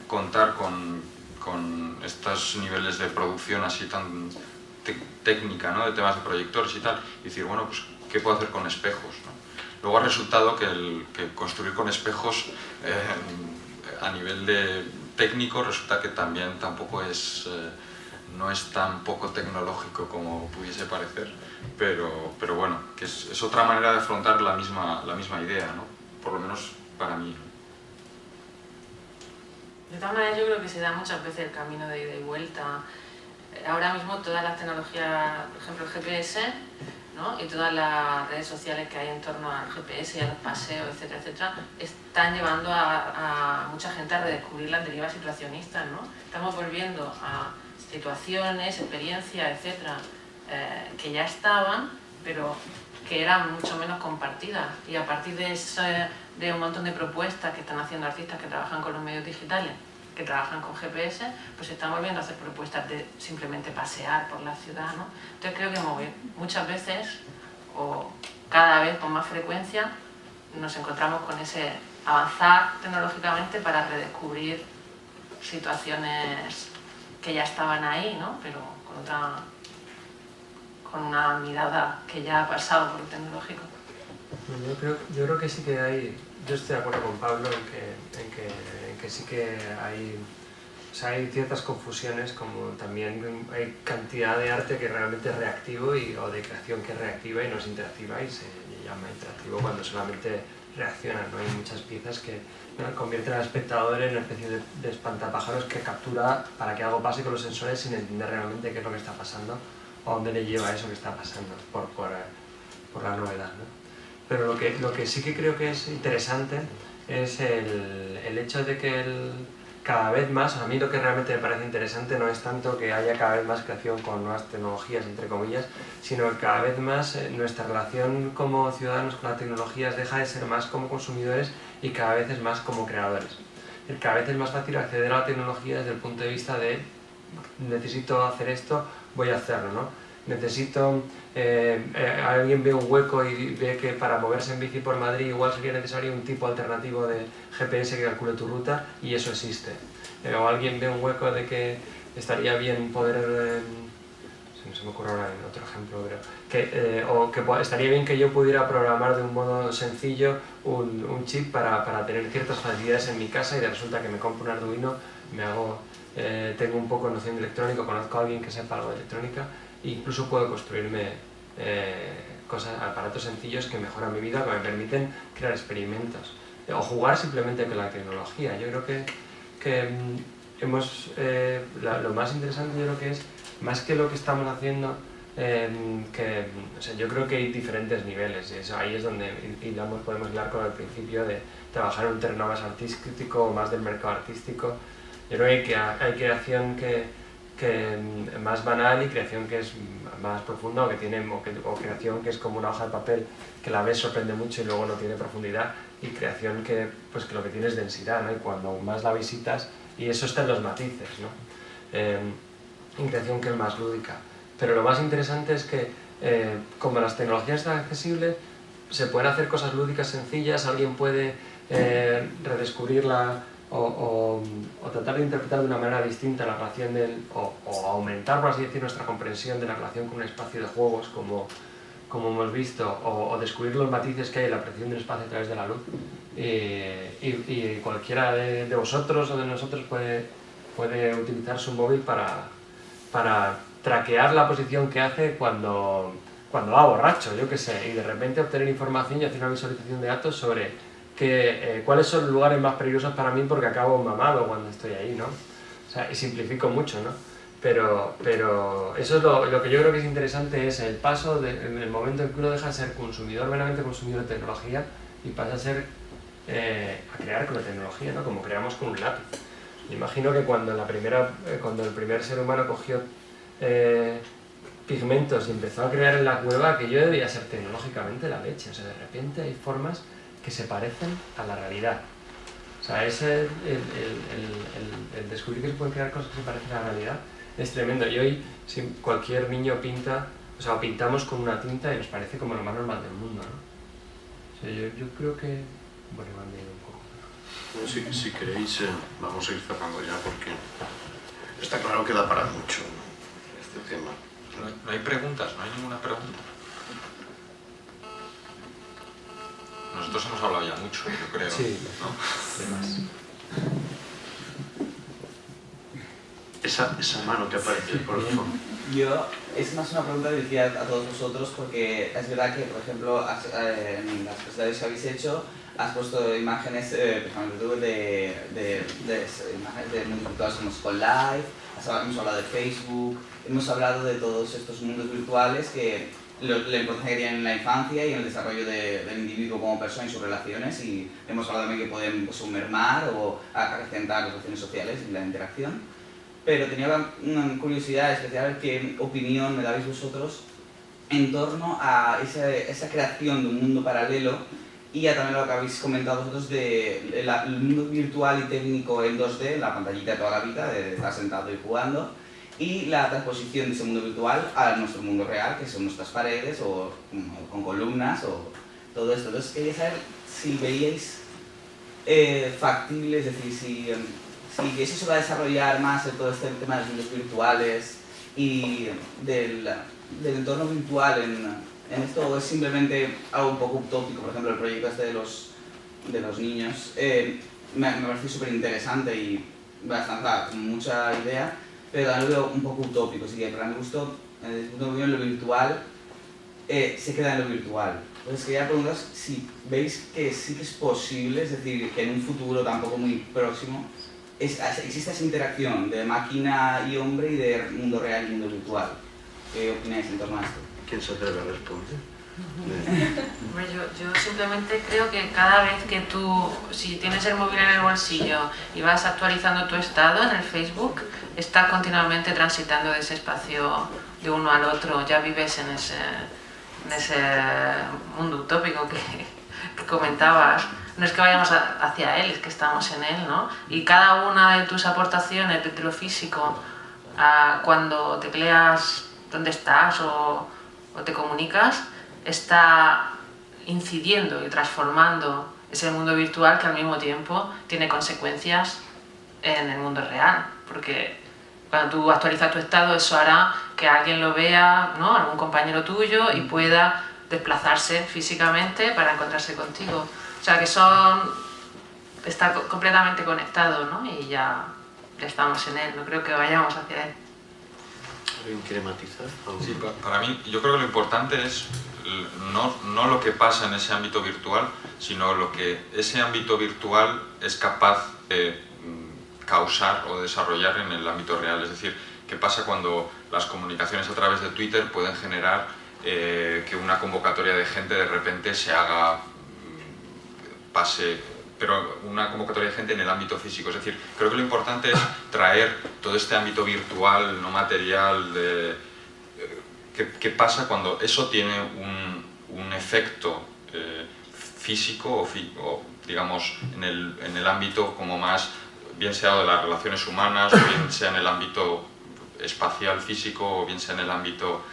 contar con estos niveles de producción así tan técnica, ¿no? De temas de proyectores y tal, y decir, bueno, pues ¿qué puedo hacer con espejos, ¿no? Luego ha resultado que construir con espejos a nivel de técnico resulta que también tampoco no es tan poco tecnológico como pudiese parecer, pero bueno, que es otra manera de afrontar la misma idea, ¿no? Por lo menos para mí. De todas maneras, yo creo que se da muchas veces el camino de ida y vuelta. Ahora mismo todas las tecnologías, por ejemplo el GPS, ¿no? Y todas las redes sociales que hay en torno al GPS y a los paseos, etcétera, etcétera, están llevando a mucha gente a redescubrir las derivas situacionistas, ¿no? Estamos volviendo a situaciones, experiencias, etcétera, que ya estaban, pero que eran mucho menos compartidas. Y a partir de un montón de propuestas que están haciendo artistas que trabajan con los medios digitales, que trabajan con GPS, pues se están volviendo a hacer propuestas de simplemente pasear por la ciudad, ¿no? Entonces creo que muchas veces, o cada vez con más frecuencia, nos encontramos con ese avanzar tecnológicamente para redescubrir situaciones que ya estaban ahí, ¿no? Pero con una mirada que ya ha pasado por lo tecnológico. Yo creo que sí que hay, yo estoy de acuerdo con Pablo en que sí que hay, o sea, hay ciertas confusiones, como también hay cantidad de arte que realmente es reactivo o de creación que es reactiva y no es interactiva, y se llama interactivo cuando solamente reacciona, ¿no? Hay muchas piezas que convierten al espectador en una especie de espantapájaros que captura para que algo pase con los sensores sin entender realmente qué es lo que está pasando o a dónde le lleva eso que está pasando por la novedad, ¿no? Pero lo que sí que creo que es interesante es el hecho de que cada vez más, a mí lo que realmente me parece interesante no es tanto que haya cada vez más creación con nuevas tecnologías, entre comillas, sino que cada vez más nuestra relación como ciudadanos con las tecnologías deja de ser más como consumidores y cada vez es más como creadores. Cada vez es más fácil acceder a la tecnología desde el punto de vista de necesito hacer esto, voy a hacerlo, ¿no? Necesito, alguien ve un hueco y ve que para moverse en bici por Madrid igual sería necesario un tipo alternativo de GPS que calcule tu ruta, y eso existe. O alguien ve un hueco de que estaría bien poder, no se me ocurre ahora otro ejemplo, pero o que estaría bien que yo pudiera programar de un modo sencillo un chip para tener ciertas facilidades en mi casa, y resulta que me compro un Arduino, tengo un poco de noción de electrónica, conozco a alguien que sepa algo de electrónica, incluso puedo construirme aparatos sencillos que mejoran mi vida, que me permiten crear experimentos o jugar simplemente con la tecnología. Yo creo que lo más interesante, yo creo que es más que lo que estamos haciendo, o sea, yo creo que hay diferentes niveles, y eso, ahí es donde podemos hilar con el principio de trabajar en un terreno más artístico o más del mercado artístico. Yo creo que hay creación que más banal y creación que es más profunda, o creación que es como una hoja de papel que la ves, sorprende mucho y luego no tiene profundidad, y creación que lo que tiene es densidad, ¿no? Y cuando más la visitas, y eso está en los matices, ¿no? Y creación que es más lúdica. Pero lo más interesante es que como las tecnologías están accesibles, se pueden hacer cosas lúdicas sencillas, alguien puede redescubrirla o tratar de interpretar de una manera distinta la relación o aumentar, por así decir, nuestra comprensión de la relación con un espacio de juegos, como hemos visto, o descubrir los matices que hay en la percepción del espacio a través de la luz. Y cualquiera de vosotros o de nosotros puede utilizar su móvil para traquear la posición que hace cuando va borracho, yo qué sé, y de repente obtener información y hacer una visualización de datos sobre cuáles son los lugares más peligrosos para mí porque acabo mamado cuando estoy ahí, ¿no? O sea, y simplifico mucho, ¿no? Pero eso es lo que yo creo que es interesante, es el paso en el momento en que uno deja de ser consumidor, meramente consumidor de tecnología, y pasa a ser a crear con la tecnología, ¿no? Como creamos con un lápiz. Me imagino que cuando el primer ser humano cogió pigmentos y empezó a crear en la cueva, que yo debía ser tecnológicamente la leche. O sea, de repente hay formas que se parecen a la realidad. O sea, el descubrir que se pueden crear cosas que se parecen a la realidad es tremendo. Y hoy cualquier niño pinta, o sea, pintamos con una tinta y nos parece como lo más normal del mundo, ¿no? O sea, yo creo que... Bueno, me han leído un poco. Bueno, si queréis, vamos a ir cerrando ya, porque está claro que da para mucho este tema. No hay preguntas, no hay ninguna pregunta. Nosotros hemos hablado ya mucho, yo creo. Sí, ¿no? Además. Esa mano que aparece por el fondo. Yo, es más una pregunta dirigida a todos vosotros, porque es verdad que, por ejemplo, en las presentaciones que habéis hecho, has puesto imágenes, por ejemplo, de mundos virtuales como School Life, hemos hablado de Facebook, hemos hablado de todos estos mundos virtuales que la importancia que tienen en la infancia y en el desarrollo del individuo como persona y sus relaciones, y hemos hablado también que pueden mermar o acrecentar las relaciones sociales y la interacción. Pero tenía una curiosidad especial, qué opinión me dabais vosotros en torno a esa creación de un mundo paralelo, y a también lo que habéis comentado vosotros del mundo virtual y técnico en 2D, la pantallita de toda la vida, de estar sentado y jugando, y la transposición de ese mundo virtual a nuestro mundo real, que son nuestras paredes o con columnas o todo esto. Entonces quería saber si veíais factible, es decir, si eso se va a desarrollar más en todo este tema de los mundos virtuales y del entorno virtual en esto, o es simplemente algo un poco utópico. Por ejemplo, el proyecto este de los niños me parece súper interesante y bastante, con mucha idea, pero también lo veo un poco utópico, así que para mi gusto, desde el punto de vista de lo virtual, se queda en lo virtual. Entonces quería preguntaros si veis que sí que es posible, es decir, que en un futuro tampoco muy próximo, existe esa interacción de máquina y hombre y de mundo real y mundo virtual. ¿Qué opináis en torno a esto? ¿Quién se atreve a responder? Yo simplemente creo que cada vez que tú, si tienes el móvil en el bolsillo y vas actualizando tu estado en el Facebook, estás continuamente transitando de ese espacio de uno al otro, ya vives en ese mundo utópico que comentabas. No es que vayamos hacia él, es que estamos en él, ¿no? Y cada una de tus aportaciones desde lo físico, cuando tecleas dónde estás o te comunicas, está incidiendo y transformando ese mundo virtual que al mismo tiempo tiene consecuencias en el mundo real, porque cuando tú actualizas tu estado, eso hará que alguien lo vea, ¿no? Algún compañero tuyo, y pueda desplazarse físicamente para encontrarse contigo. O sea que está completamente conectado, ¿no? Y ya estamos en él, no creo que vayamos hacia él. ¿Alguien quiere matizar? Sí, para mí, yo creo que lo importante es no lo que pasa en ese ámbito virtual, sino lo que ese ámbito virtual es capaz de causar o desarrollar en el ámbito real. Es decir, qué pasa cuando las comunicaciones a través de Twitter pueden generar que una convocatoria de gente de repente pero una convocatoria de gente en el ámbito físico. Es decir, creo que lo importante es traer todo este ámbito virtual, no material, ¿qué pasa cuando eso tiene un efecto físico o digamos en el ámbito como más, bien sea de las relaciones humanas, o bien sea en el ámbito espacial físico, o bien sea en el ámbito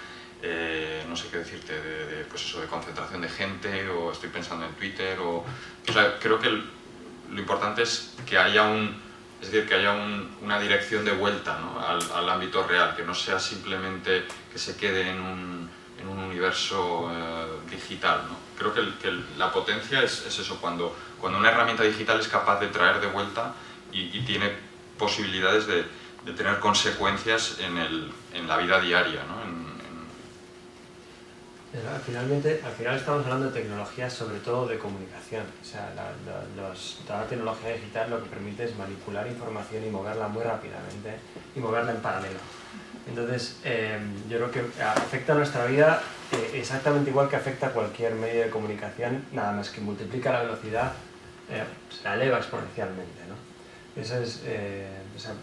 no sé qué decirte, pues eso, de concentración de gente, o estoy pensando en Twitter, o sea, creo que lo importante es que haya una dirección de vuelta, ¿no? al ámbito real, que no sea simplemente que se quede en un universo digital, ¿no? Creo que la potencia es eso, cuando una herramienta digital es capaz de traer de vuelta y tiene posibilidades de tener consecuencias en la vida diaria, ¿no? Al final estamos hablando de tecnologías, sobre todo de comunicación. O sea, toda la tecnología digital lo que permite es manipular información y moverla muy rápidamente y moverla en paralelo. Entonces, yo creo que afecta a nuestra vida exactamente igual que afecta a cualquier medio de comunicación, nada más que multiplica la velocidad, se la eleva exponencialmente, ¿no? Eso es, o sea,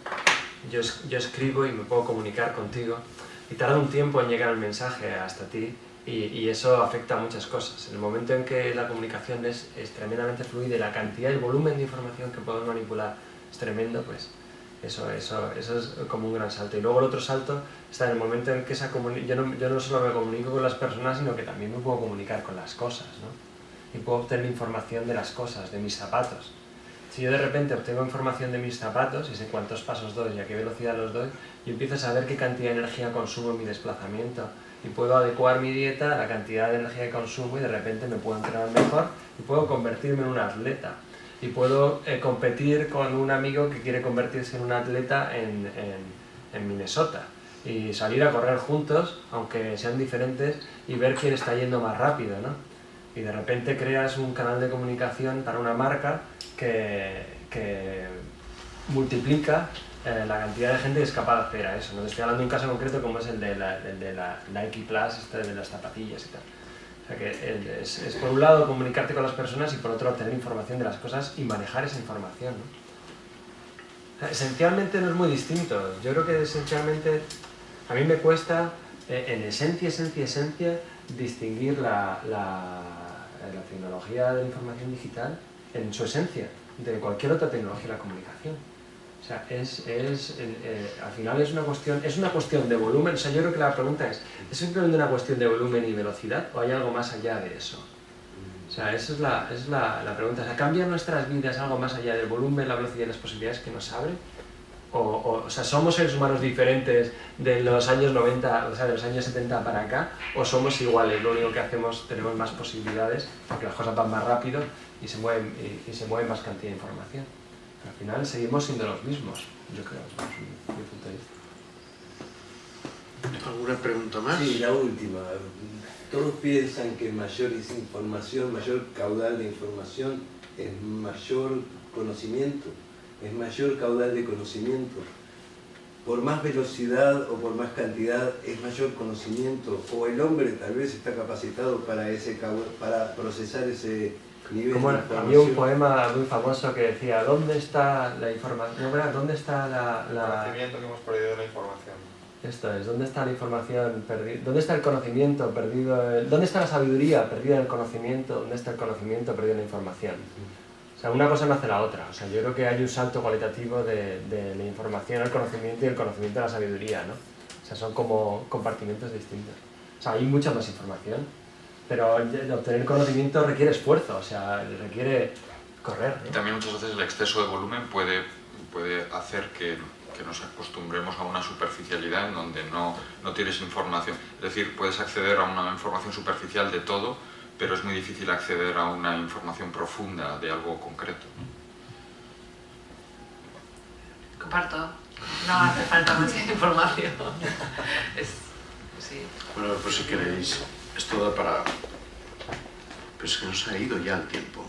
yo escribo y me puedo comunicar contigo y tarda un tiempo en llegar el mensaje hasta ti. Y eso afecta a muchas cosas. En el momento en que la comunicación es tremendamente fluida y la cantidad y volumen de información que podemos manipular es tremendo, pues eso es como un gran salto. Y luego el otro salto está en el momento en que yo no solo me comunico con las personas, sino que también me puedo comunicar con las cosas, ¿no? Y puedo obtener información de las cosas, de mis zapatos. Si yo de repente obtengo información de mis zapatos y sé cuántos pasos doy y a qué velocidad los doy, yo empiezo a saber qué cantidad de energía consumo en mi desplazamiento. Y puedo adecuar mi dieta a la cantidad de energía que consumo y de repente me puedo entrenar mejor y puedo convertirme en un atleta. Y puedo competir con un amigo que quiere convertirse en un atleta en Minnesota. Y salir a correr juntos, aunque sean diferentes, y ver quién está yendo más rápido, ¿no? Y de repente creas un canal de comunicación para una marca que multiplica la cantidad de gente que es capaz de hacer a eso. No te estoy hablando de un caso concreto como es el de la Nike Plus, de las zapatillas y tal. O sea que es por un lado comunicarte con las personas y por otro obtener información de las cosas y manejar esa información, ¿no? O sea, esencialmente no es muy distinto. Yo creo que esencialmente a mí me cuesta en esencia distinguir la tecnología de la información digital en su esencia de cualquier otra tecnología de la comunicación. O sea, al final es una cuestión de volumen. O sea, yo creo que la pregunta ¿es simplemente una cuestión de volumen y velocidad o hay algo más allá de eso? O sea, esa es la pregunta. O sea, ¿cambia nuestras vidas algo más allá del volumen, la velocidad y las posibilidades que nos abre? O sea, ¿somos seres humanos diferentes de los años 90, o sea, de los años 70 para acá? ¿O somos iguales? Lo único que hacemos, tenemos más posibilidades porque las cosas van más rápido y se mueve más cantidad de información. Pero al final seguimos siendo los mismos, yo creo, es mi punto de vista. ¿Alguna pregunta más? Sí, la última. Todos piensan que mayor información, mayor caudal de información es mayor conocimiento, es mayor caudal de conocimiento. Por más velocidad o por más cantidad es mayor conocimiento, o el hombre tal vez está capacitado para procesar ese nivel de información. Había un poema muy famoso que decía: ¿dónde está la información? ¿Dónde está el conocimiento que hemos perdido de la información? Esto es, ¿dónde está la información perdida? ¿Dónde está el conocimiento perdido? ¿Dónde está la sabiduría perdida en el conocimiento? ¿Dónde está el conocimiento perdido en la información? O sea, una cosa no hace la otra. O sea, yo creo que hay un salto cualitativo de la información al conocimiento y el conocimiento a la sabiduría, ¿no? O sea, son como compartimentos distintos. O sea, hay mucha más información, pero obtener conocimiento requiere esfuerzo, o sea, requiere correr, ¿no? También muchas veces el exceso de volumen puede hacer que nos acostumbremos a una superficialidad en donde no tienes información. Es decir, puedes acceder a una información superficial de todo, pero es muy difícil acceder a una información profunda de algo concreto. Comparto. No hace falta mucha información. Sí. Bueno, pues si queréis, esto da para... Pero es que nos ha ido ya el tiempo.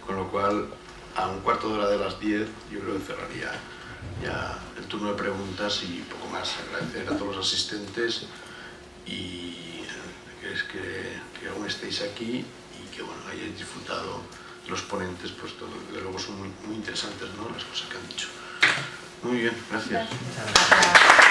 Con lo cual, a un cuarto de hora de las 10, yo creo que cerraría ya el turno de preguntas y poco más. Agradecer a todos los asistentes y que aún estéis aquí y que bueno, hayáis disfrutado los ponentes, pues todo, de luego son muy interesantes, ¿no?, las cosas que han dicho. Muy bien, gracias. Muchas gracias.